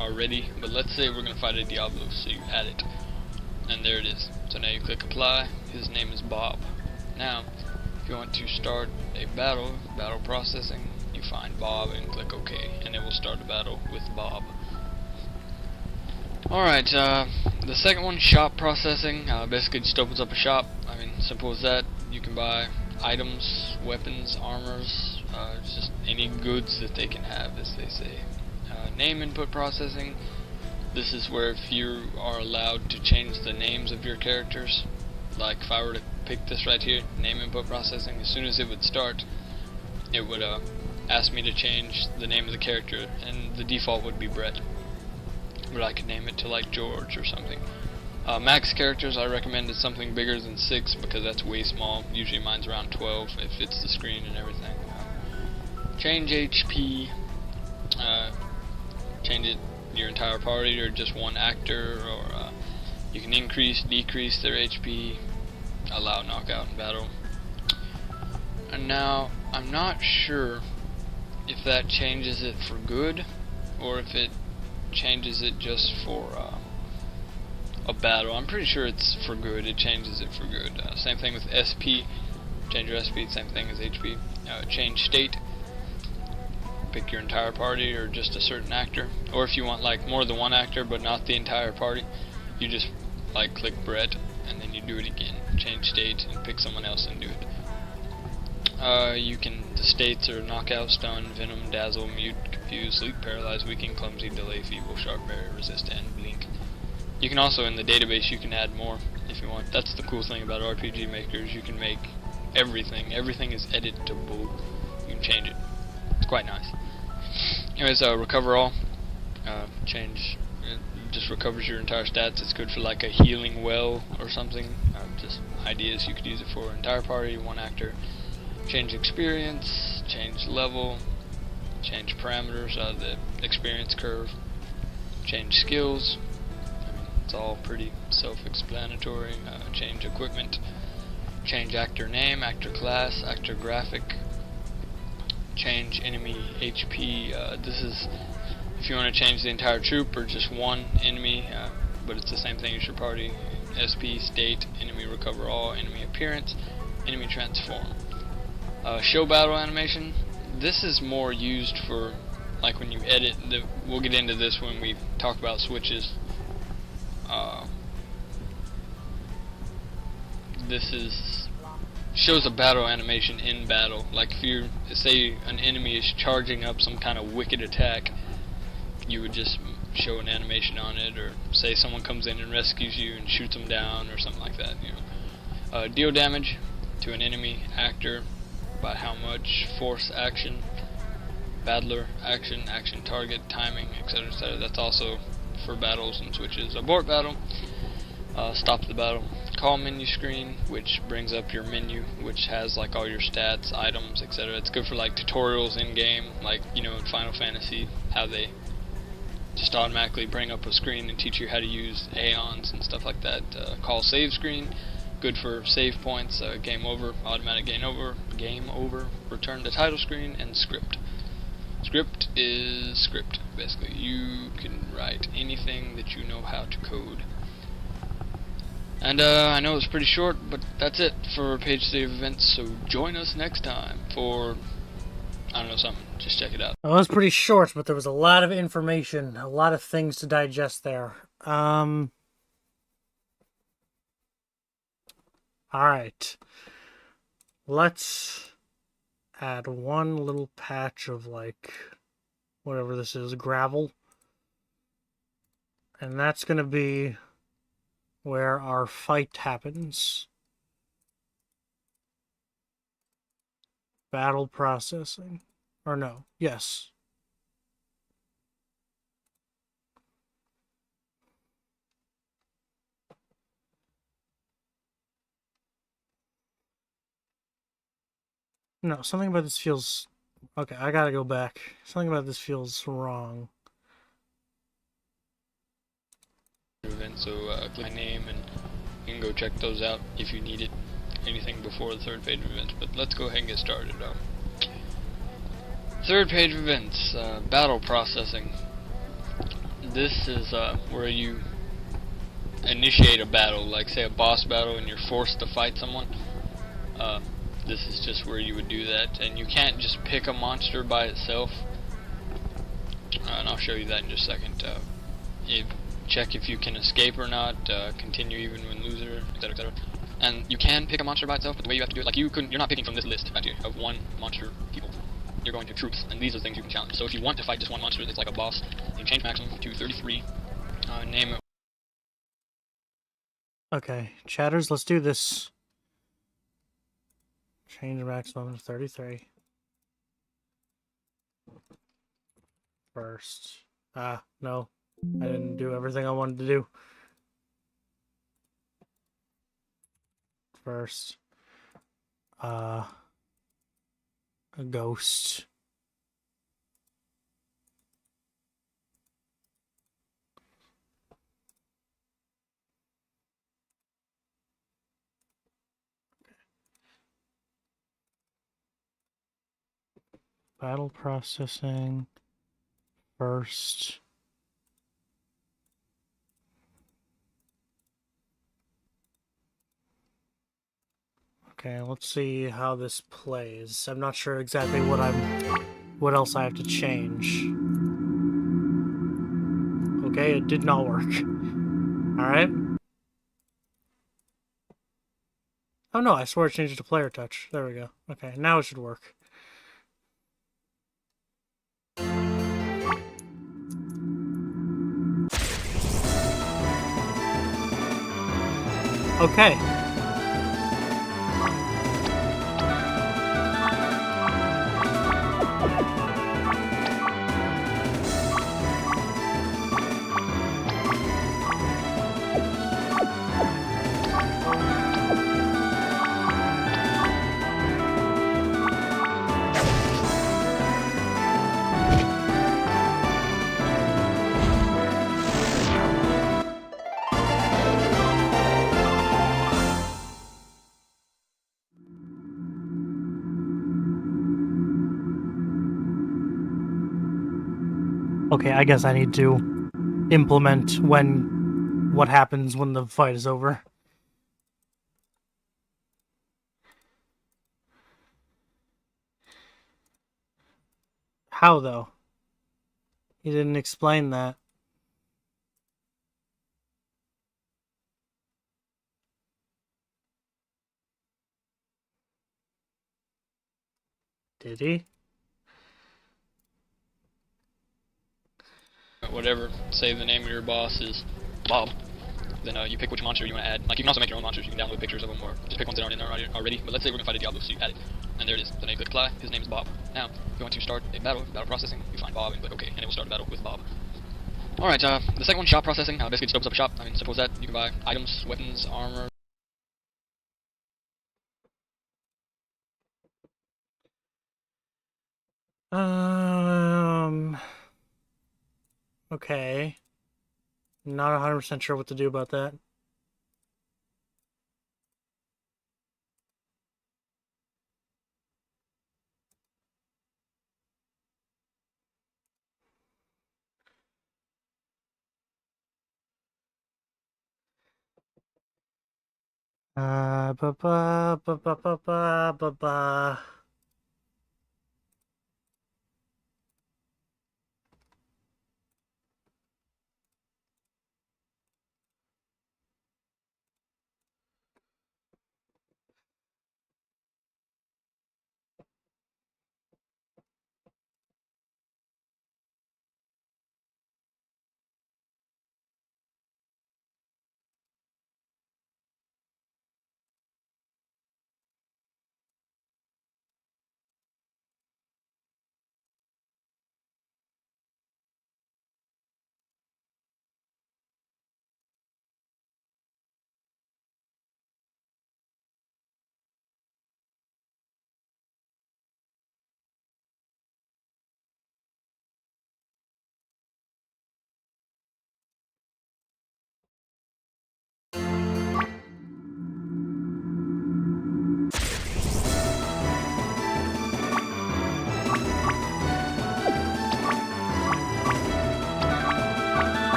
already. But let's say we're going to fight a Diablo, so you add it. And there it is. So now you click apply. His name is Bob. Now, if you want to start a battle processing, you find Bob and click OK, and it will start a battle with Bob. Alright, the second one, shop processing. Basically just opens up a shop. I mean, simple as that. You can buy items, weapons, armors, just any goods that they can have, as they say. Name input processing. This is where if you are allowed to change the names of your characters, like if I were to pick this right here, name input processing, as soon as it would start, it would ask me to change the name of the character, and the default would be Brett. But I could name it to like George or something. Max characters, I recommend is something bigger than 6 because that's way small. Usually mine's around 12 if it's the screen and everything. Change HP, change it your entire party or just 1 actor, or you can increase, decrease their HP, allow knockout in battle. And now, I'm not sure if that changes it for good, or if it changes it just for a battle. I'm pretty sure it's for good. It changes it for good. Same thing with SP. Change your SP, same thing as HP. Change state. Pick your entire party or just a certain actor. Or if you want like more than one actor but not the entire party, you just like click Brett and then you do it again. Change state and pick someone else and do it. The states are knockout, stun, venom, dazzle, mute, confuse, sleep, paralyze, weaken, clumsy, delay, feeble, sharp, barrier, resist, and blink. You can also, in the database, you can add more if you want. That's the cool thing about RPG makers. You can make everything. Everything is editable. You can change it. It's quite nice. Anyways, recover all. Change. It just recovers your entire stats. It's good for like a healing well or something. Just ideas you could use it for. Entire party, one actor. Change experience. Change level. Change parameters of the experience curve. Change skills. It's all pretty self-explanatory. Change equipment. Change actor name, actor class, actor graphic. Change enemy HP. This is if you want to change the entire troop or just one enemy, but it's the same thing as your party. SP, state, enemy recover all, enemy appearance, enemy transform. Show battle animation. This is more used for like when you edit. We'll get into this when we talk about switches. This shows a battle animation in battle. Like if you say an enemy is charging up some kind of wicked attack, you would just show an animation on it, or say someone comes in and rescues you and shoots them down or something like that. Deal damage to an enemy actor by how much, force action, battler action, action target, timing, etc., etc. That's also for battles and switches. Abort battle. Stop the battle. Call menu screen, which brings up your menu, which has like all your stats, items, etc. It's good for like tutorials in game, like in Final Fantasy, how they just automatically bring up a screen and teach you how to use aeons and stuff like that. Call save screen, good for save points. Game over, automatic game over. Return to title screen, and script. Script is script, basically. You can write anything that you know how to code. And I know it's pretty short, but that's it for page 3 of events, so join us next time for, I don't know, something. Just check it out. Well, it was pretty short, but there was a lot of information, a lot of things to digest there. Alright. Let's add one little patch of, like, whatever this is, gravel. And that's going to be where our fight happens. Battle processing. Or no, yes. No, something about this feels... Okay, I gotta go back. Something about this feels wrong. So click my name and you can go check those out if you need it. Anything before the third page of events. But let's go ahead and get started. Third page of events, battle processing. This is where you initiate a battle, like say a boss battle and you're forced to fight someone. This is just where you would do that, and you can't just pick a monster by itself. And I'll show you that in just a second. Check if you can escape or not, continue even when loser, etc., etc. And you can pick a monster by itself, but the way you have to do it, like you're not picking from this list of one monster people. You're going to troops, and these are things you can challenge. So if you want to fight just one monster that's like a boss, you can change maximum to 33. Name it. Okay, chatters, let's do this. Change maximum to 33. First. No. I didn't do everything I wanted to do. First. A ghost. Battle processing first. Okay, let's see how this plays. I'm not sure exactly what else I have to change. Okay, it did not work. Alright. Oh no, I swore I changed it to player touch. There we go. Okay, now it should work. Okay. Okay, I guess I need to implement what happens when the fight is over. How, though? He didn't explain that. Did he? Whatever, say the name of your boss is Bob. Then you pick which monster you want to add. Like, you can also make your own monsters. You can download pictures of them, or just pick ones that aren't in there already. But let's say we're going to fight a Diablo, so you add it. And there it is. Then you click apply. His name is Bob. Now, if you want to start a battle processing, you find Bob and click OK, and it will start a battle with Bob. Alright, the second one, shop processing. Basically, it opens up a shop. I mean, simple as that. You can buy items, weapons, armor. Okay. Not 100% sure what to do about that. Ba ba ba ba ba ba ba ba.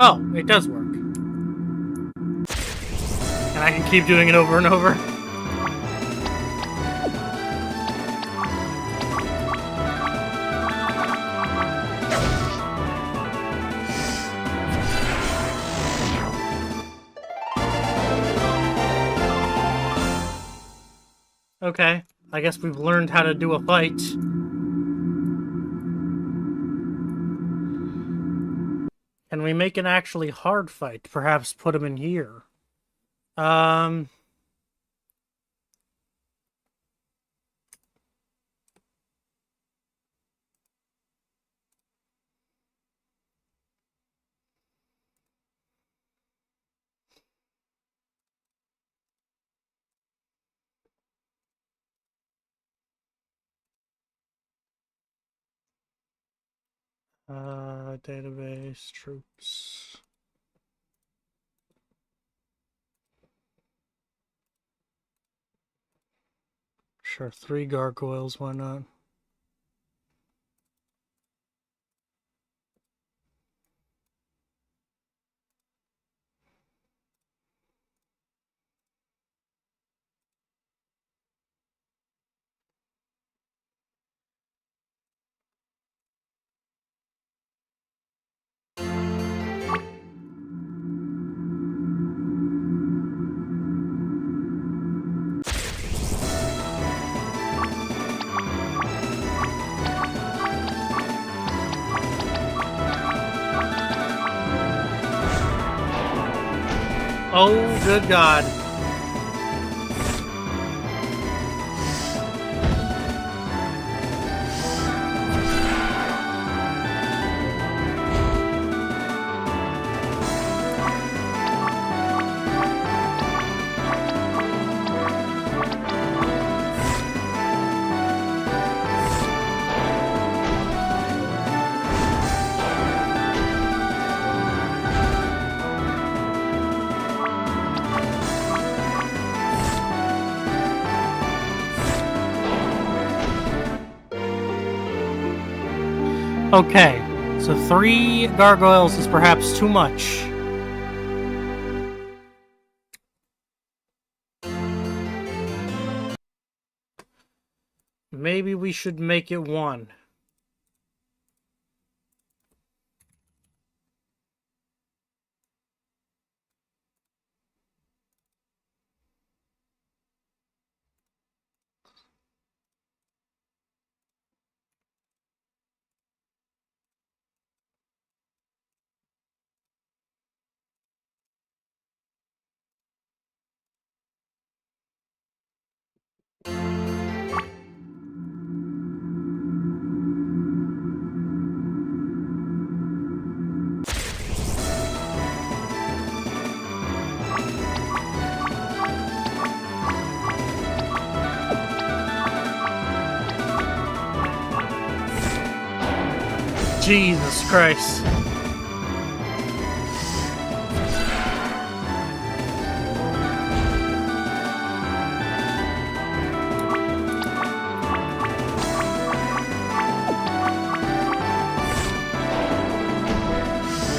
Oh, it does work. And I can keep doing it over and over. Okay, I guess we've learned how to do a fight. Can we make an actually hard fight? Perhaps put him in here. Database, troops. Sure, 3 gargoyles, why not? Oh, good God. Okay, so 3 gargoyles is perhaps too much. Maybe we should make it 1. Jesus Christ.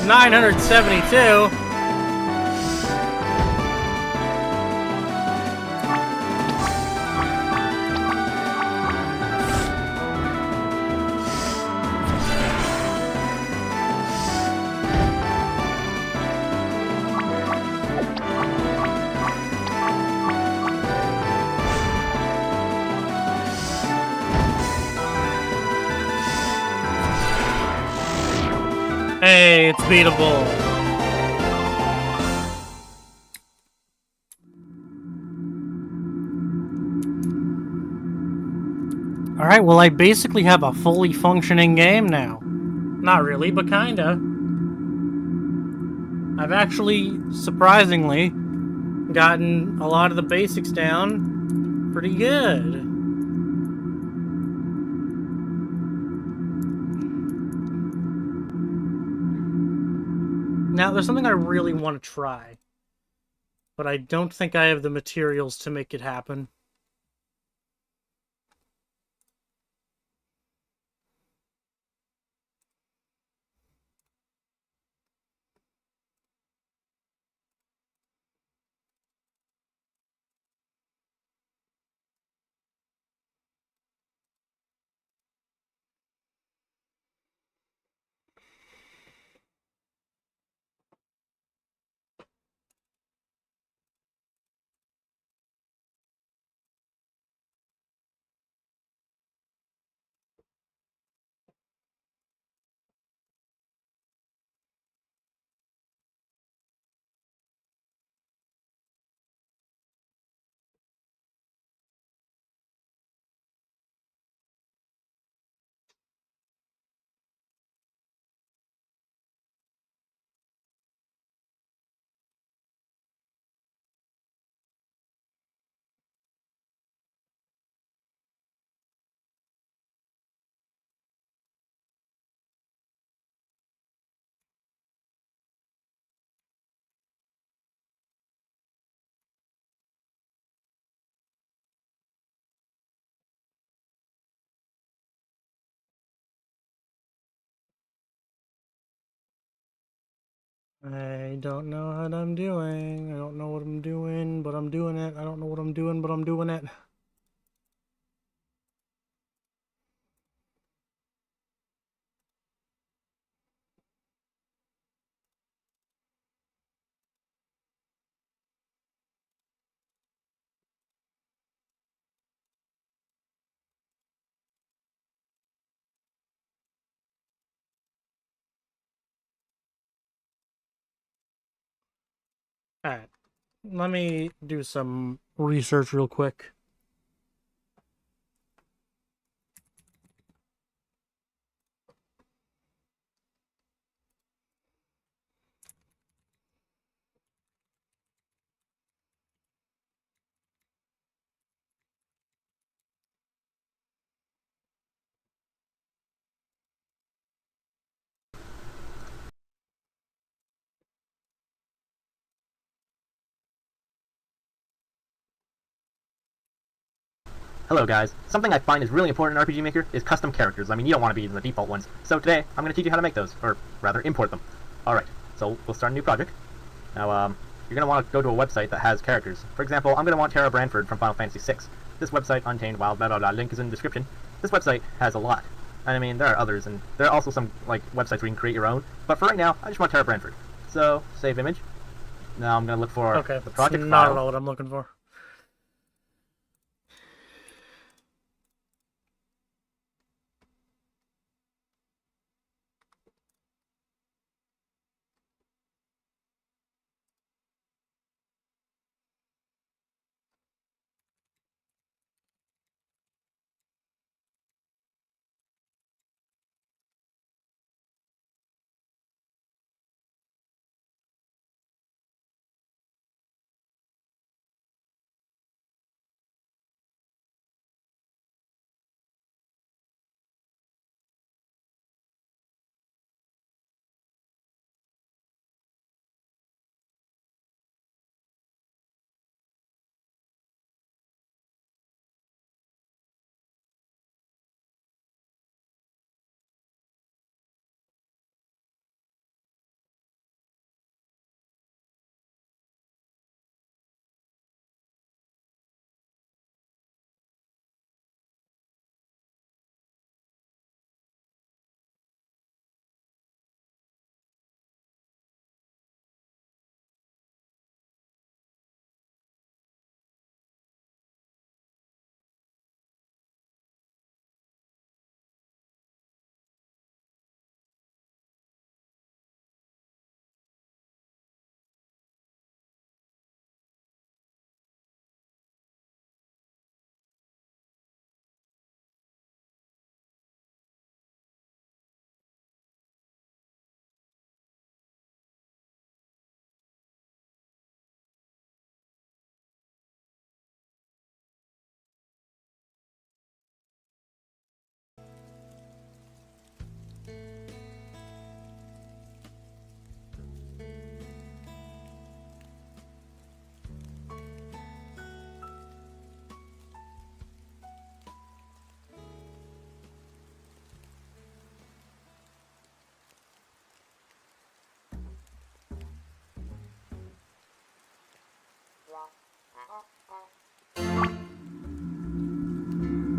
$972. Hey, it's beatable. Alright, well, I basically have a fully functioning game now. Not really, but kinda. I've actually, surprisingly, gotten a lot of the basics down pretty good. Now, there's something I really want to try, but I don't think I have the materials to make it happen. I don't know what I'm doing. I don't know what I'm doing, but I'm doing it. I don't know what I'm doing, but I'm doing it. Alright. Let me do some research real quick. Hello guys. Something I find is really important in RPG Maker is custom characters. I mean, you don't want to be using the default ones. So today, I'm going to teach you how to make those, or rather, import them. Alright, so we'll start a new project. Now, you're going to want to go to a website that has characters. For example, I'm going to want Tara Branford from Final Fantasy VI. This website, Untamed Wild, blah blah blah, link is in the description. This website has a lot. And I mean, there are others, and there are also some, like, websites where you can create your own. But for right now, I just want Tara Branford. So, save image. Now I'm going to look for the project not file. at all what I'm looking for.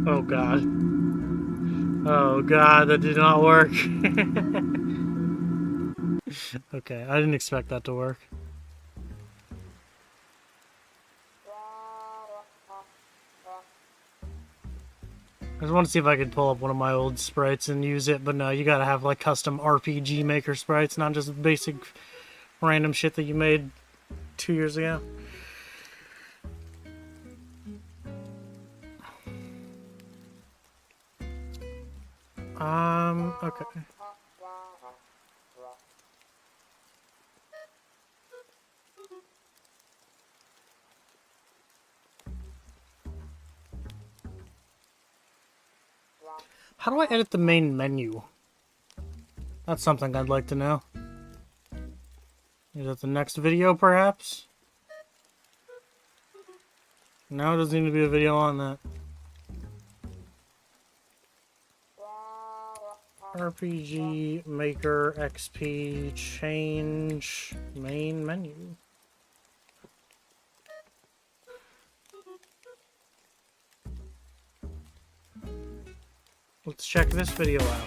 Oh god. Oh god, that did not work. Okay, I didn't expect that to work. I just want to see if I could pull up one of my old sprites and use it, but no, you gotta have like custom RPG Maker sprites, not just basic random shit that you made 2 years ago. Okay. How do I edit the main menu? That's something I'd like to know. Is that the next video, perhaps? No, it doesn't need to be a video on that. RPG Maker XP change main menu. Let's check this video out.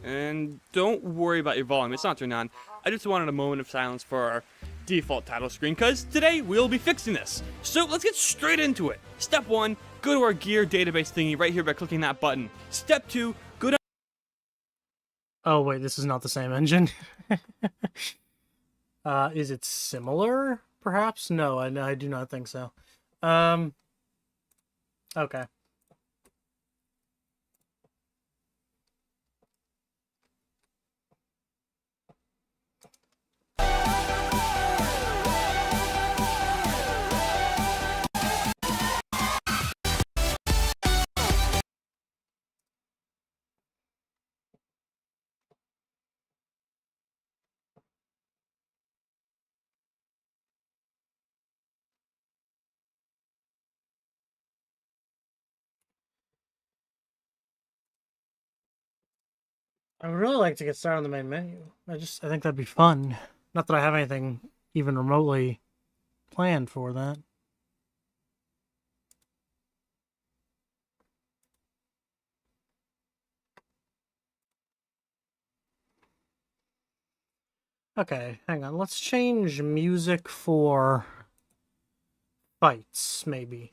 And don't worry about your volume, it's not turned on. I just wanted a moment of silence for our default title screen, because today we'll be fixing this. So let's get straight into it. Step 1, go to our gear database thingy right here by clicking that button. Step 2, go down. Oh wait, this is not the same engine. Is it similar? Perhaps? No, I do not think so. Okay. I would really like to get started on the main menu. I think that'd be fun. Not that I have anything even remotely planned for that. Okay, hang on. Let's change music for fights, maybe.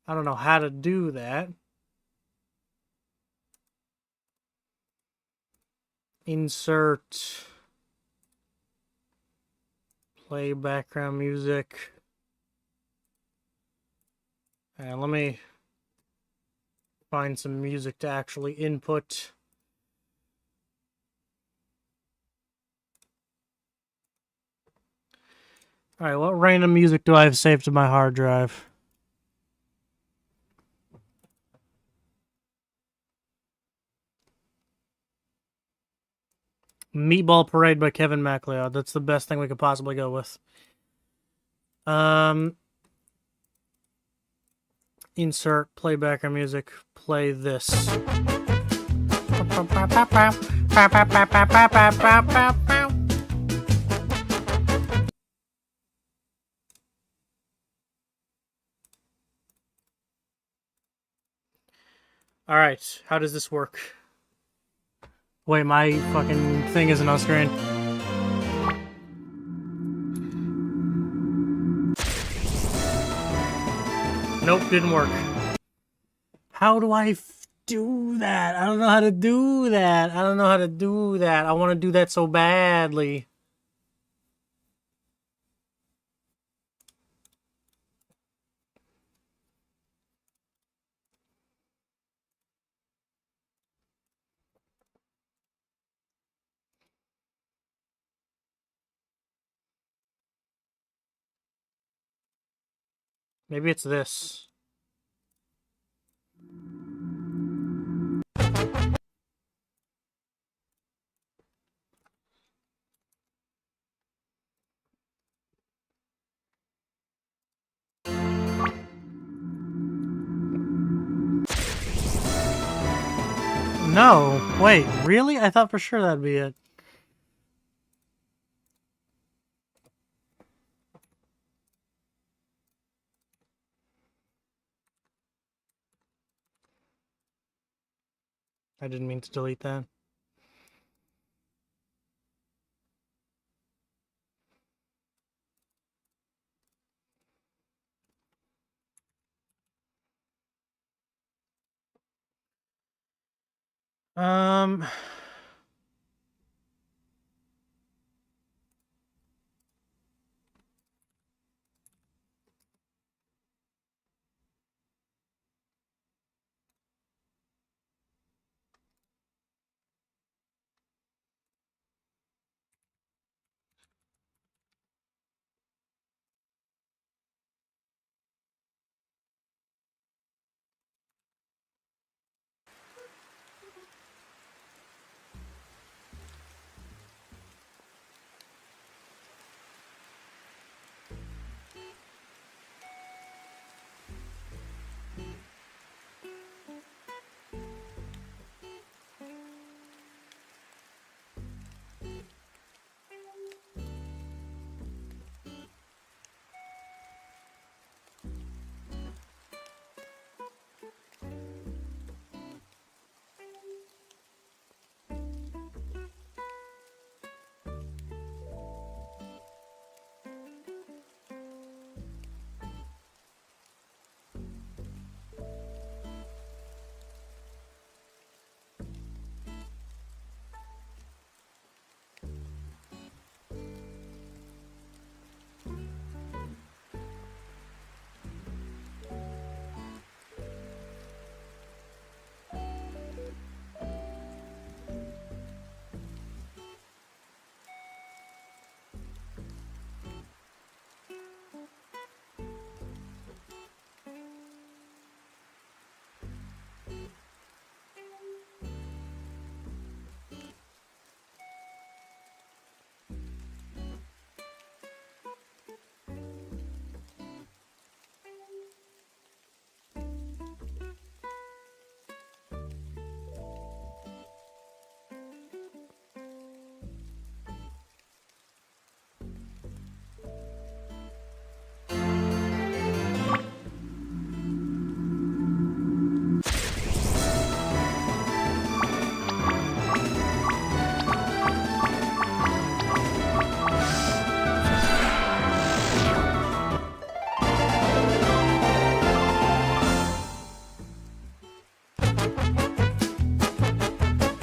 I don't know how to do that. Insert. Play background music. And let me find some music to actually input. Alright, what random music do I have saved to my hard drive? Meatball Parade by Kevin MacLeod. That's the best thing we could possibly go with. Insert play background music. Play this. Alright, how does this work? Wait, my fucking thing isn't on screen. Nope, didn't work. How do I do that? I don't know how to do that. I don't know how to do that. I want to do that so badly. Maybe it's this. No, wait, really? I thought for sure that'd be it. I didn't mean to delete that. Um...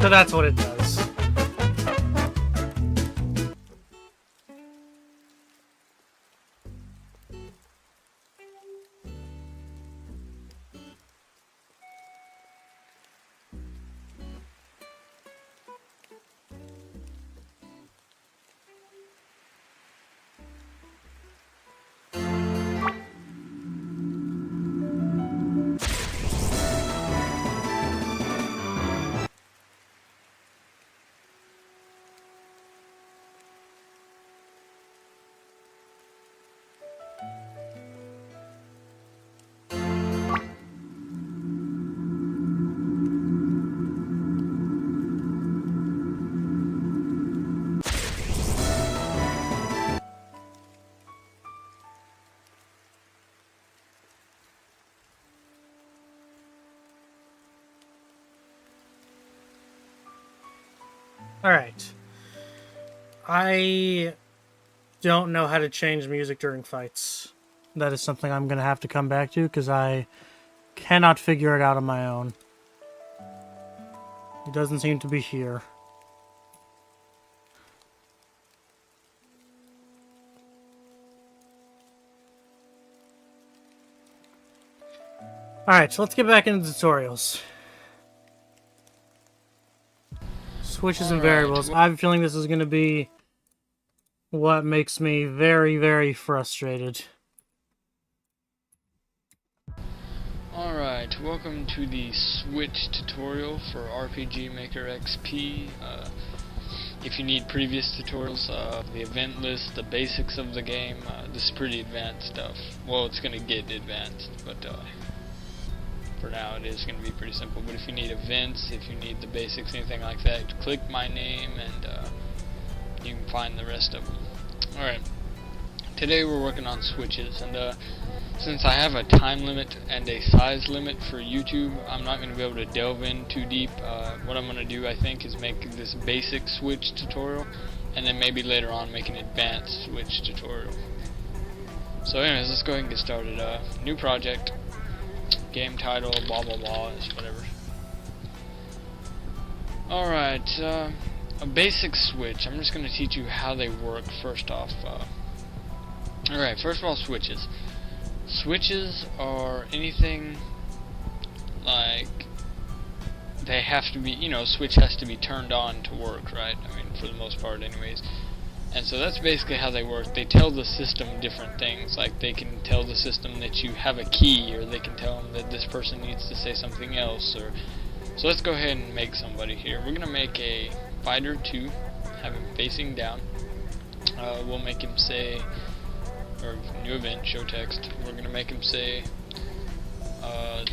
So that's what it does. Alright. I don't know how to change music during fights. That is something I'm going to have to come back to, because I cannot figure it out on my own. It doesn't seem to be here. Alright, so let's get back into tutorials. Switches and variables. I have a feeling this is going to be what makes me very, very frustrated. Alright, welcome to the Switch tutorial for RPG Maker XP. If you need previous tutorials, the event list, the basics of the game, this is pretty advanced stuff. Well, it's going to get advanced, but for now it is going to be pretty simple. But if you need events, if you need the basics, anything like that, click my name and you can find the rest of them. Alright, today we're working on switches, and since I have a time limit and a size limit for YouTube, I'm not going to be able to delve in too deep. What I'm going to do, I think, is make this basic switch tutorial, and then maybe later on make an advanced switch tutorial. So anyways, let's go ahead and get started. New project, game title, blah blah blah, whatever. Alright, a basic switch. I'm just going to teach you how they work first off. Alright, first of all, switches. Switches are anything like, they have to be, switch has to be turned on to work, right? I mean, for the most part anyways. And so that's basically how they work. They tell the system different things, like they can tell the system that you have a key, or they can tell them that this person needs to say something else, or... So let's go ahead and make somebody here. We're going to make a fighter 2, have him facing down. We'll make him say, or new event, show text, we're going to make him say,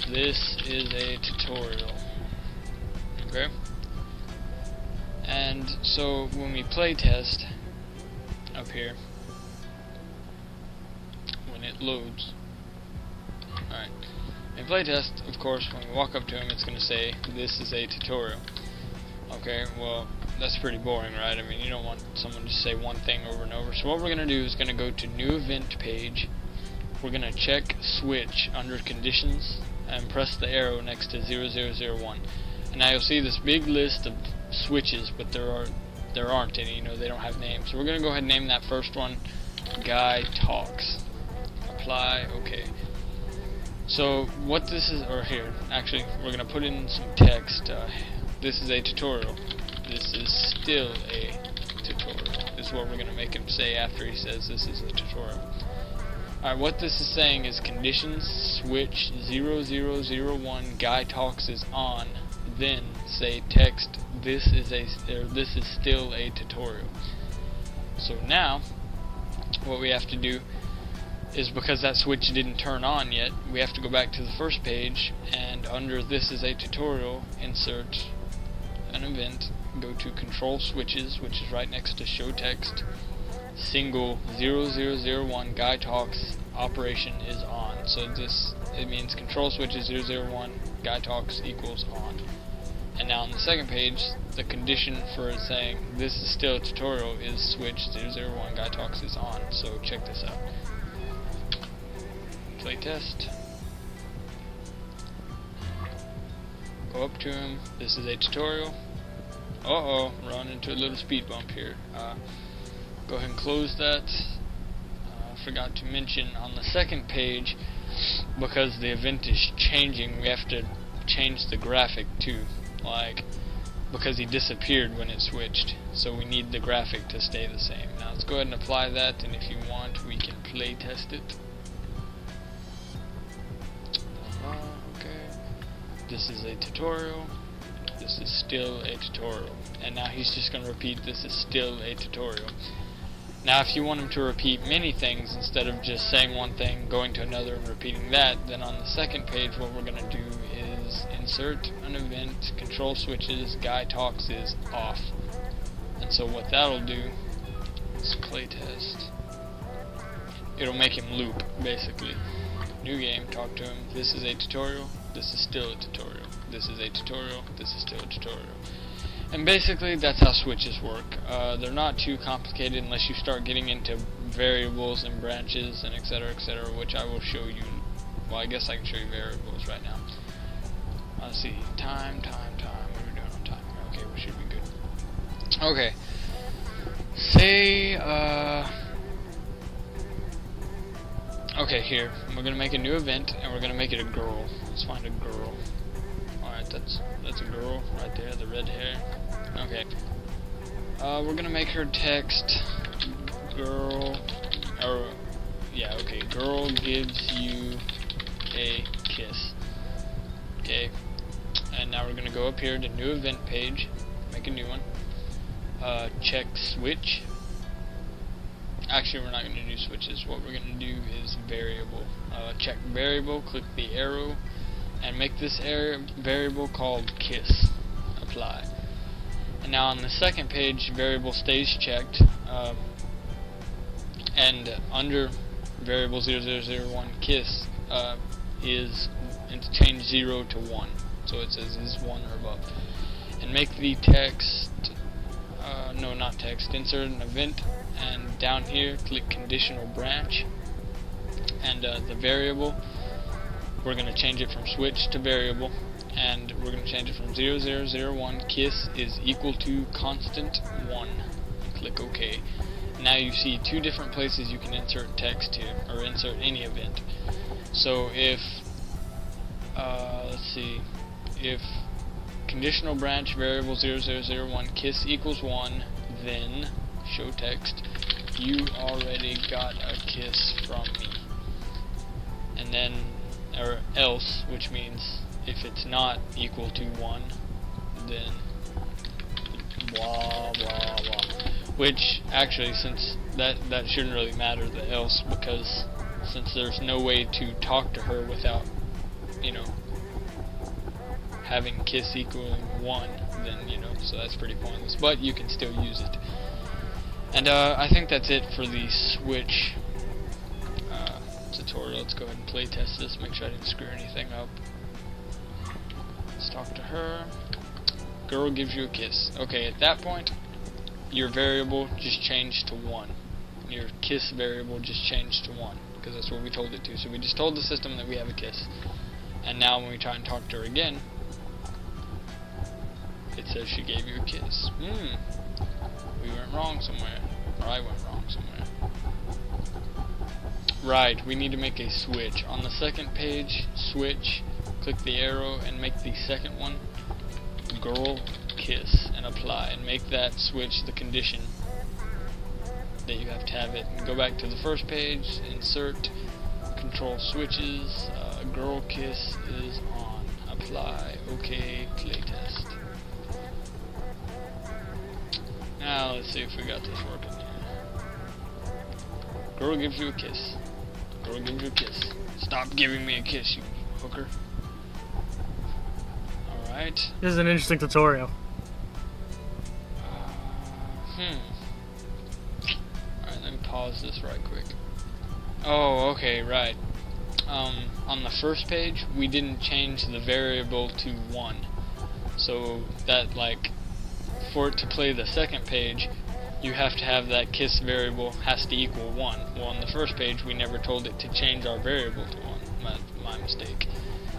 this is a tutorial. Okay? And so when we play test, up here, when it loads, alright, in playtest, of course, when we walk up to him, it's going to say, this is a tutorial. Okay, well, that's pretty boring, right? I mean, you don't want someone to say one thing over and over. So what we're going to do is going to go to new event page. We're going to check switch under conditions and press the arrow next to 0001. And now you'll see this big list of switches, but there aren't any, they don't have names. So we're going to go ahead and name that first one Guy Talks. Apply, okay. So what this is, or here, actually, we're going to put in some text. This is a tutorial. This is still a tutorial. This is what we're going to make him say after he says this is a tutorial. Alright, what this is saying is conditions switch 0001 Guy Talks is on. Then say text this is still a tutorial. So now what we have to do is, because that switch didn't turn on yet, we have to go back to the first page, and under this is a tutorial, insert an event, go to control switches, which is right next to show text, single 0001 Guy Talks operation is on. So it means control switches 001 Guy Talks equals on. And now on the second page, the condition for it saying this is still a tutorial is switch 001 Guy Talks is on. So check this out. Play test. Go up to him. This is a tutorial. Uh-oh, run into a little speed bump here. Go ahead and close that. Forgot to mention on the second page, because the event is changing, we have to change the graphic too. Like, because he disappeared when it switched, so we need the graphic to stay the same. Now let's go ahead and apply that, and if you want, we can play test it. Okay. This is a tutorial. This is still a tutorial. And now he's just going to repeat, this is still a tutorial. Now if you want him to repeat many things instead of just saying one thing, going to another and repeating that, then on the second page what we're going to do is insert an event, control switches, guy talks is off. And so what that'll do is playtest. It'll make him loop, basically. New game, talk to him, this is a tutorial, this is still a tutorial, this is a tutorial, this is still a tutorial. And basically that's how switches work. They're not too complicated unless you start getting into variables and branches and etc, which I will show you. Well, I guess I can show you variables right now. Let's see, time, what are we doing on time? Okay, we should be good. Okay, say, okay, here, we're gonna make a new event, and we're gonna make it a girl. Let's find a girl. Alright, that's a girl right there, the red hair. Okay. We're gonna make her text girl, or, yeah, okay, girl gives you a kiss. Okay. And now we're gonna go up here to new event page, make a new one. Check switch. Actually, we're not going to do switches. What we're going to do is variable. Check variable, click the arrow, and make this variable called kiss. Apply. And now on the second page, variable stays checked, and under variable 0001 kiss is change 0 to 1. So it says is 1 or above. And make the text, no, not text, insert an event. And down here, click conditional branch, and the variable, we're going to change it from switch to variable, and we're going to change it from 0001 kiss is equal to constant 1. Click OK. Now you see two different places you can insert text here, or insert any event. So if, let's see, if conditional branch variable 0001 kiss equals 1, then show text, you already got a kiss from me. And then, or else, which means if it's not equal to 1, then blah blah blah. Which actually, since that shouldn't really matter, the else, because since there's no way to talk to her without, you know, having kiss equaling 1, then, you know, so that's pretty pointless, but you can still use it. And I think that's it for the switch tutorial. Let's go ahead and play test this, make sure I didn't screw anything up. Let's talk to her. Girl gives you a kiss. Okay, at that point, your variable just changed to 1. Your kiss variable just changed to 1, because that's what we told it to. So we just told the system that we have a kiss. And now when we try and talk to her again, it says she gave you a kiss. We went wrong somewhere. Or I went wrong somewhere. Right, we need to make a switch. On the second page, switch, click the arrow, and make the second one girl kiss, and apply, and make that switch the condition that you have to have it. And go back to the first page, insert, control switches, girl kiss is on, apply, OK, playtest. Now let's see if we got this working here. Girl gives you a kiss. Girl gives you a kiss. Stop giving me a kiss, you hooker. Alright. This is an interesting tutorial. Alright, let me pause this right quick. Oh, okay, right. On the first page, we didn't change the variable to 1. So that, like, for it to play the second page, you have to have that kiss variable has to equal 1. Well, on the first page, we never told it to change our variable to 1. My mistake.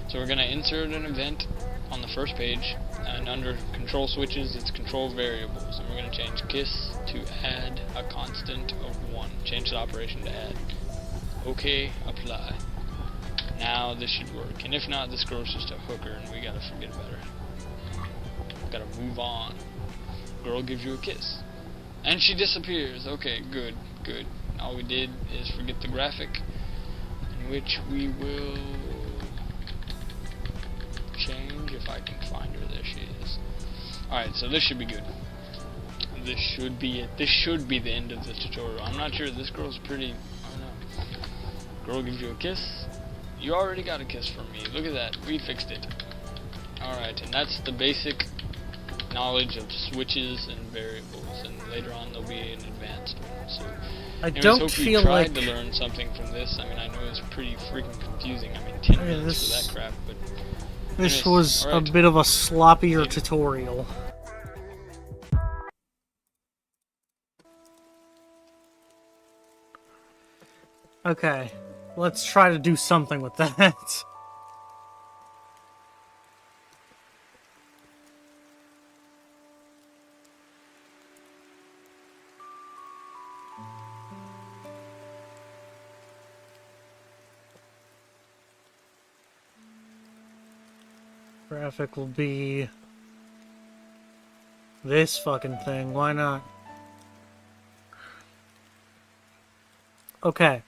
So we're going to insert an event on the first page, and under control switches, it's control variables, and we're going to change kiss to add a constant of 1. Change the operation to add. Okay, apply. Now this should work, and if not, this girl's just a hooker, and we gotta forget about her. Gotta move on. Girl gives you a kiss. And she disappears. Okay, good, good. All we did is forget the graphic, in which we will change, if I can find her. There she is. Alright, so this should be good. This should be it. This should be the end of the tutorial. I'm not sure. This girl's pretty, I don't know. Girl gives you a kiss. You already got a kiss from me. Look at that. We fixed it. Alright, and that's the basic knowledge of switches and variables, and later on there'll be an advanced one. So, anyways, don't hope feel you tried like to learn something from this. I mean, I know it's pretty freaking confusing. I mean, 10 Yeah, minutes this- for that crap, but this anyways, was alright. a bit of a sloppier tutorial. Okay, let's try to do something with that. Graphic will be this fucking thing. Why not? Okay.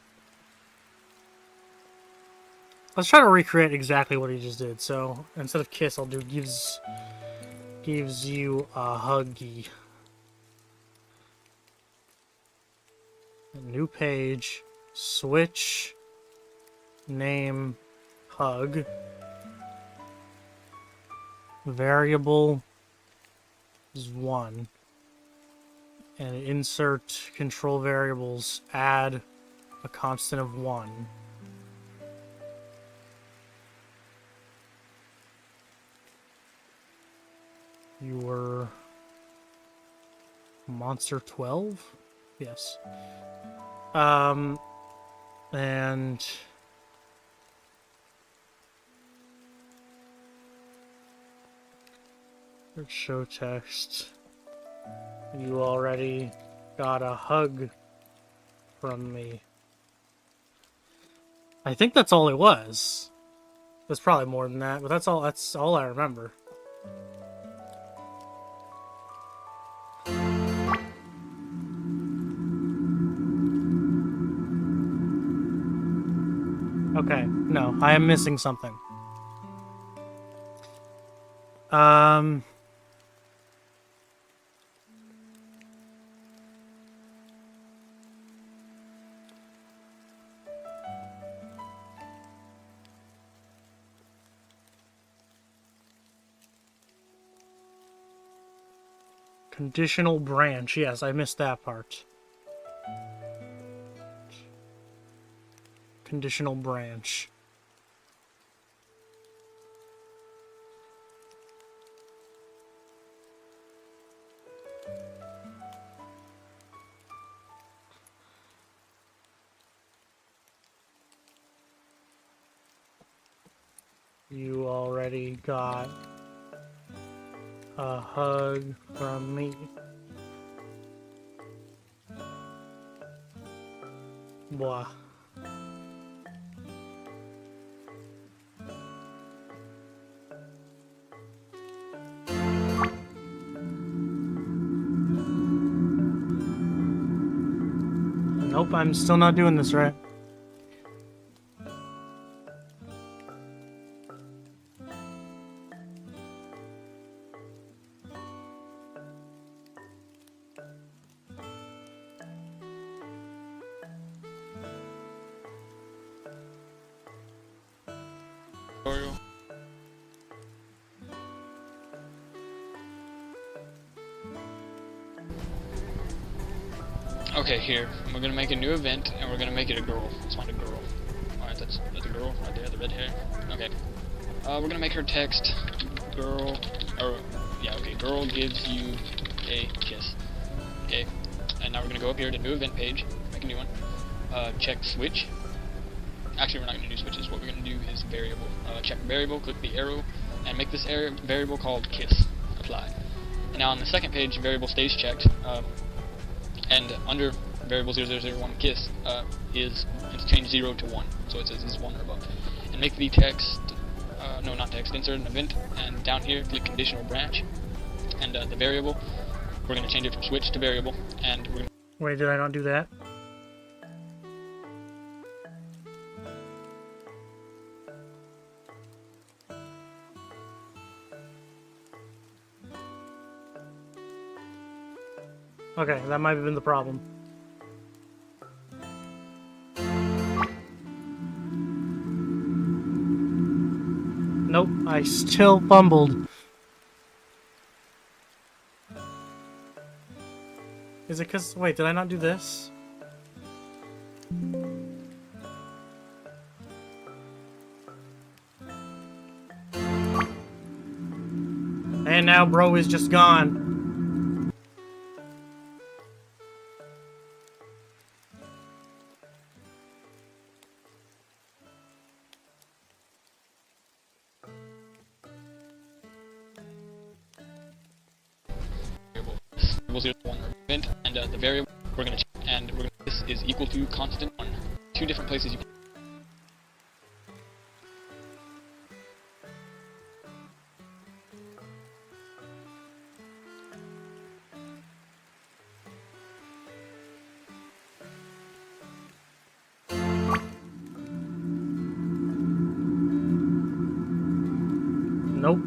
Let's try to recreate exactly what he just did. So instead of kiss, I'll do gives you a huggy. A new page. Switch. Name. Hug. Variable is 1. And insert control variables. Add a constant of 1. You were Monster 12? Yes. And show text. You already got a hug from me. I think that's all it was. There's probably more than that, but that's all I remember. Okay, no, I am missing something. Conditional branch. Yes, I missed that part. Conditional branch. You already got a hug from me. Blah. Nope, I'm still not doing this right. Tutorial. Okay, here. We're gonna make a new event, and we're gonna make it a girl. Let's find a girl. Alright, that's a girl right there, the red hair. Okay. We're gonna make her text girl, or, yeah, okay, girl gives you a kiss. Okay. And now we're going to go up here to new event page, make a new one, check switch. Actually, we're not going to do switches. What we're going to do is variable. Check variable, click the arrow, and make this variable called kiss. Apply. And now on the second page, variable stays checked, and under variable 0001 kiss is change 0 to 1, so it says it's 1 or above. And make the text, no, not text, insert an event, and down here click conditional branch, and the variable, we're going to change it from switch to variable, and we're going to... Wait, did I not do that? Okay, that might have been the problem. Nope, I still fumbled. Is it cause... Wait, did I not do this? And now bro is just gone. variable 01 event, and the variable we're going to check, and we're gonna, this is equal to constant 1. Two different places you can... Nope.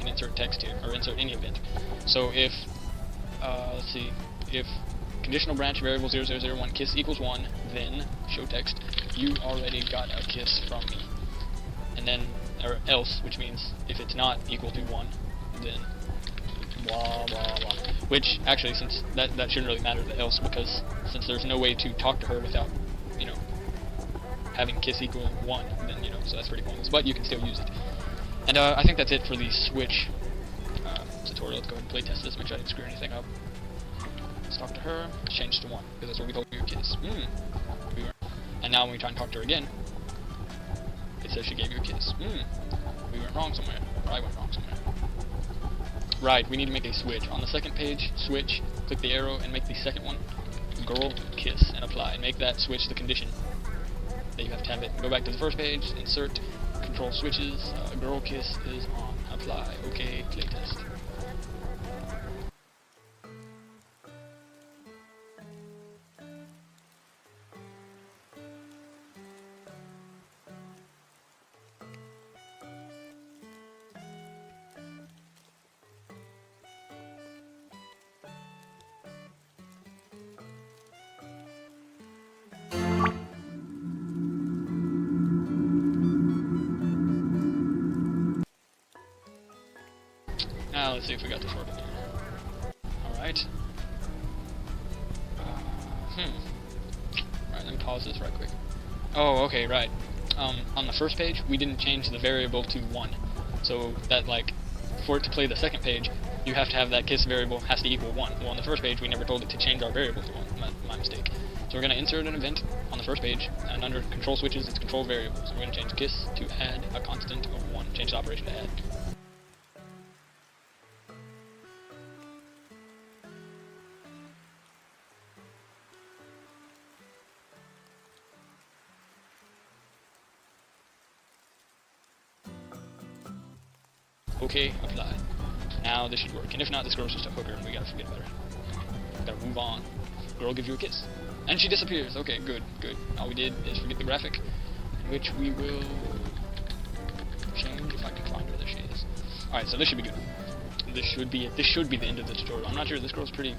Insert text here, or insert any event. So if, let's see, if conditional branch variable 0001 kiss equals 1, then show text, you already got a kiss from me. And then, or else, which means if it's not equal to 1, then blah blah blah. Which, actually, since that shouldn't really matter, the else, because since there's no way to talk to her without, you know, having kiss equal 1, then, you know, so that's pretty pointless, but you can still use it. And I think that's it for the switch tutorial. Let's go ahead and play test this, make sure I didn't screw anything up. Let's talk to her, change to 1, because that's what we told you kiss. We were. And now when we try and talk to her again, it says she gave you a kiss. We went wrong somewhere, or I went wrong somewhere. Right, we need to make a switch. On the second page, switch, click the arrow, and make the second one girl kiss, and apply. And make that switch the condition that you have to have it. Go back to the first page, insert, control switches, girl kiss is on, apply, okay, play test. Now let's see if we got this working here. Alright. Alright, let me pause this right quick. Oh, okay, right. On the first page, we didn't change the variable to 1. So that, like, for it to play the second page, you have to have that kiss variable has to equal 1. Well, on the first page, we never told it to change our variable to 1. My mistake. So we're going to insert an event on the first page, and under control switches, it's control variables. So we're going to change kiss to add a constant of 1. Change the operation to add. Okay, apply. Now this should work, and if not, this girl's just a hooker and we gotta forget about her. Gotta move on. Girl gives you a kiss. And she disappears. Okay, good, good. All we did is forget the graphic, which we will change if I can find her. There she is. Alright, so this should be good. This should be it. This should be the end of the tutorial. I'm not sure, this girl's pretty...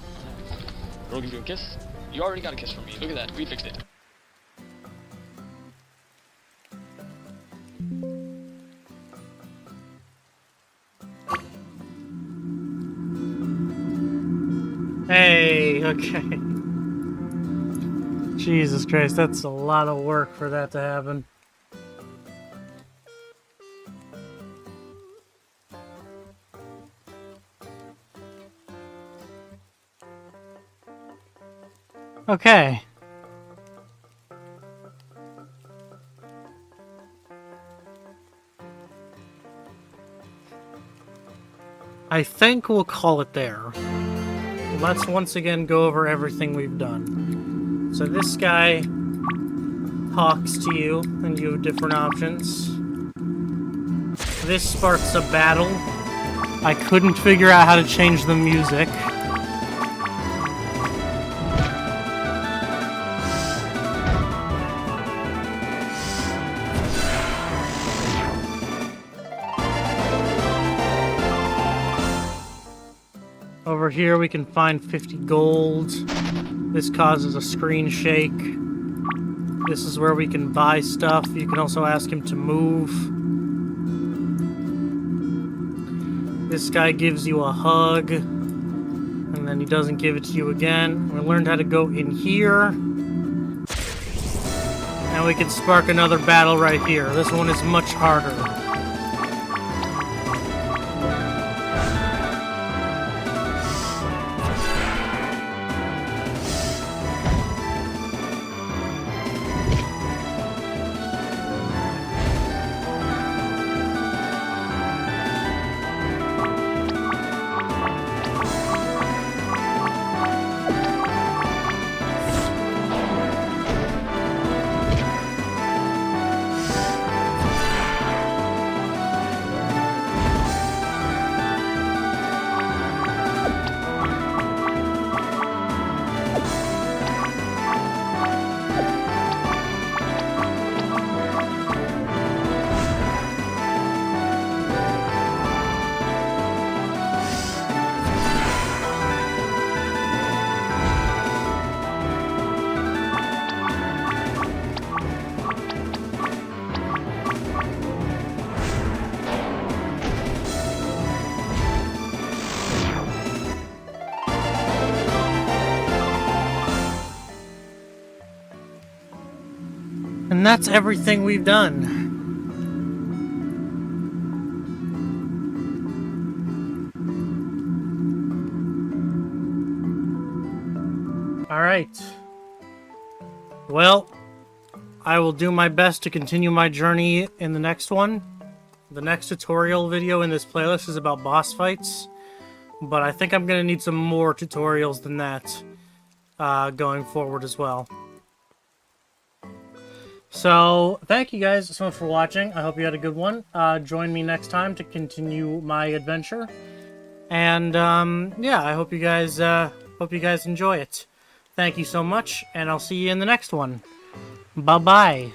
Girl gives you a kiss? You already got a kiss from me. Look at that, we fixed it. Hey, okay. Jesus Christ, that's a lot of work for that to happen. Okay. I think we'll call it there. Let's once again go over everything we've done. So this guy talks to you, and you have different options. This sparks a battle. I couldn't figure out how to change the music. Over here we can find 50 gold. This causes a screen shake. This is where we can buy stuff. You can also ask him to move. This guy gives you a hug, and then he doesn't give it to you again. We learned how to go in here. And we can spark another battle right here. This one is much harder. And that's everything we've done. Alright. Well, I will do my best to continue my journey in the next one. The next tutorial video in this playlist is about boss fights, but I think I'm going to need some more tutorials than that going forward as well. So, thank you guys so much for watching. I hope you had a good one. Join me next time to continue my adventure. And, yeah, I hope you guys enjoy it. Thank you so much, and I'll see you in the next one. Bye-bye.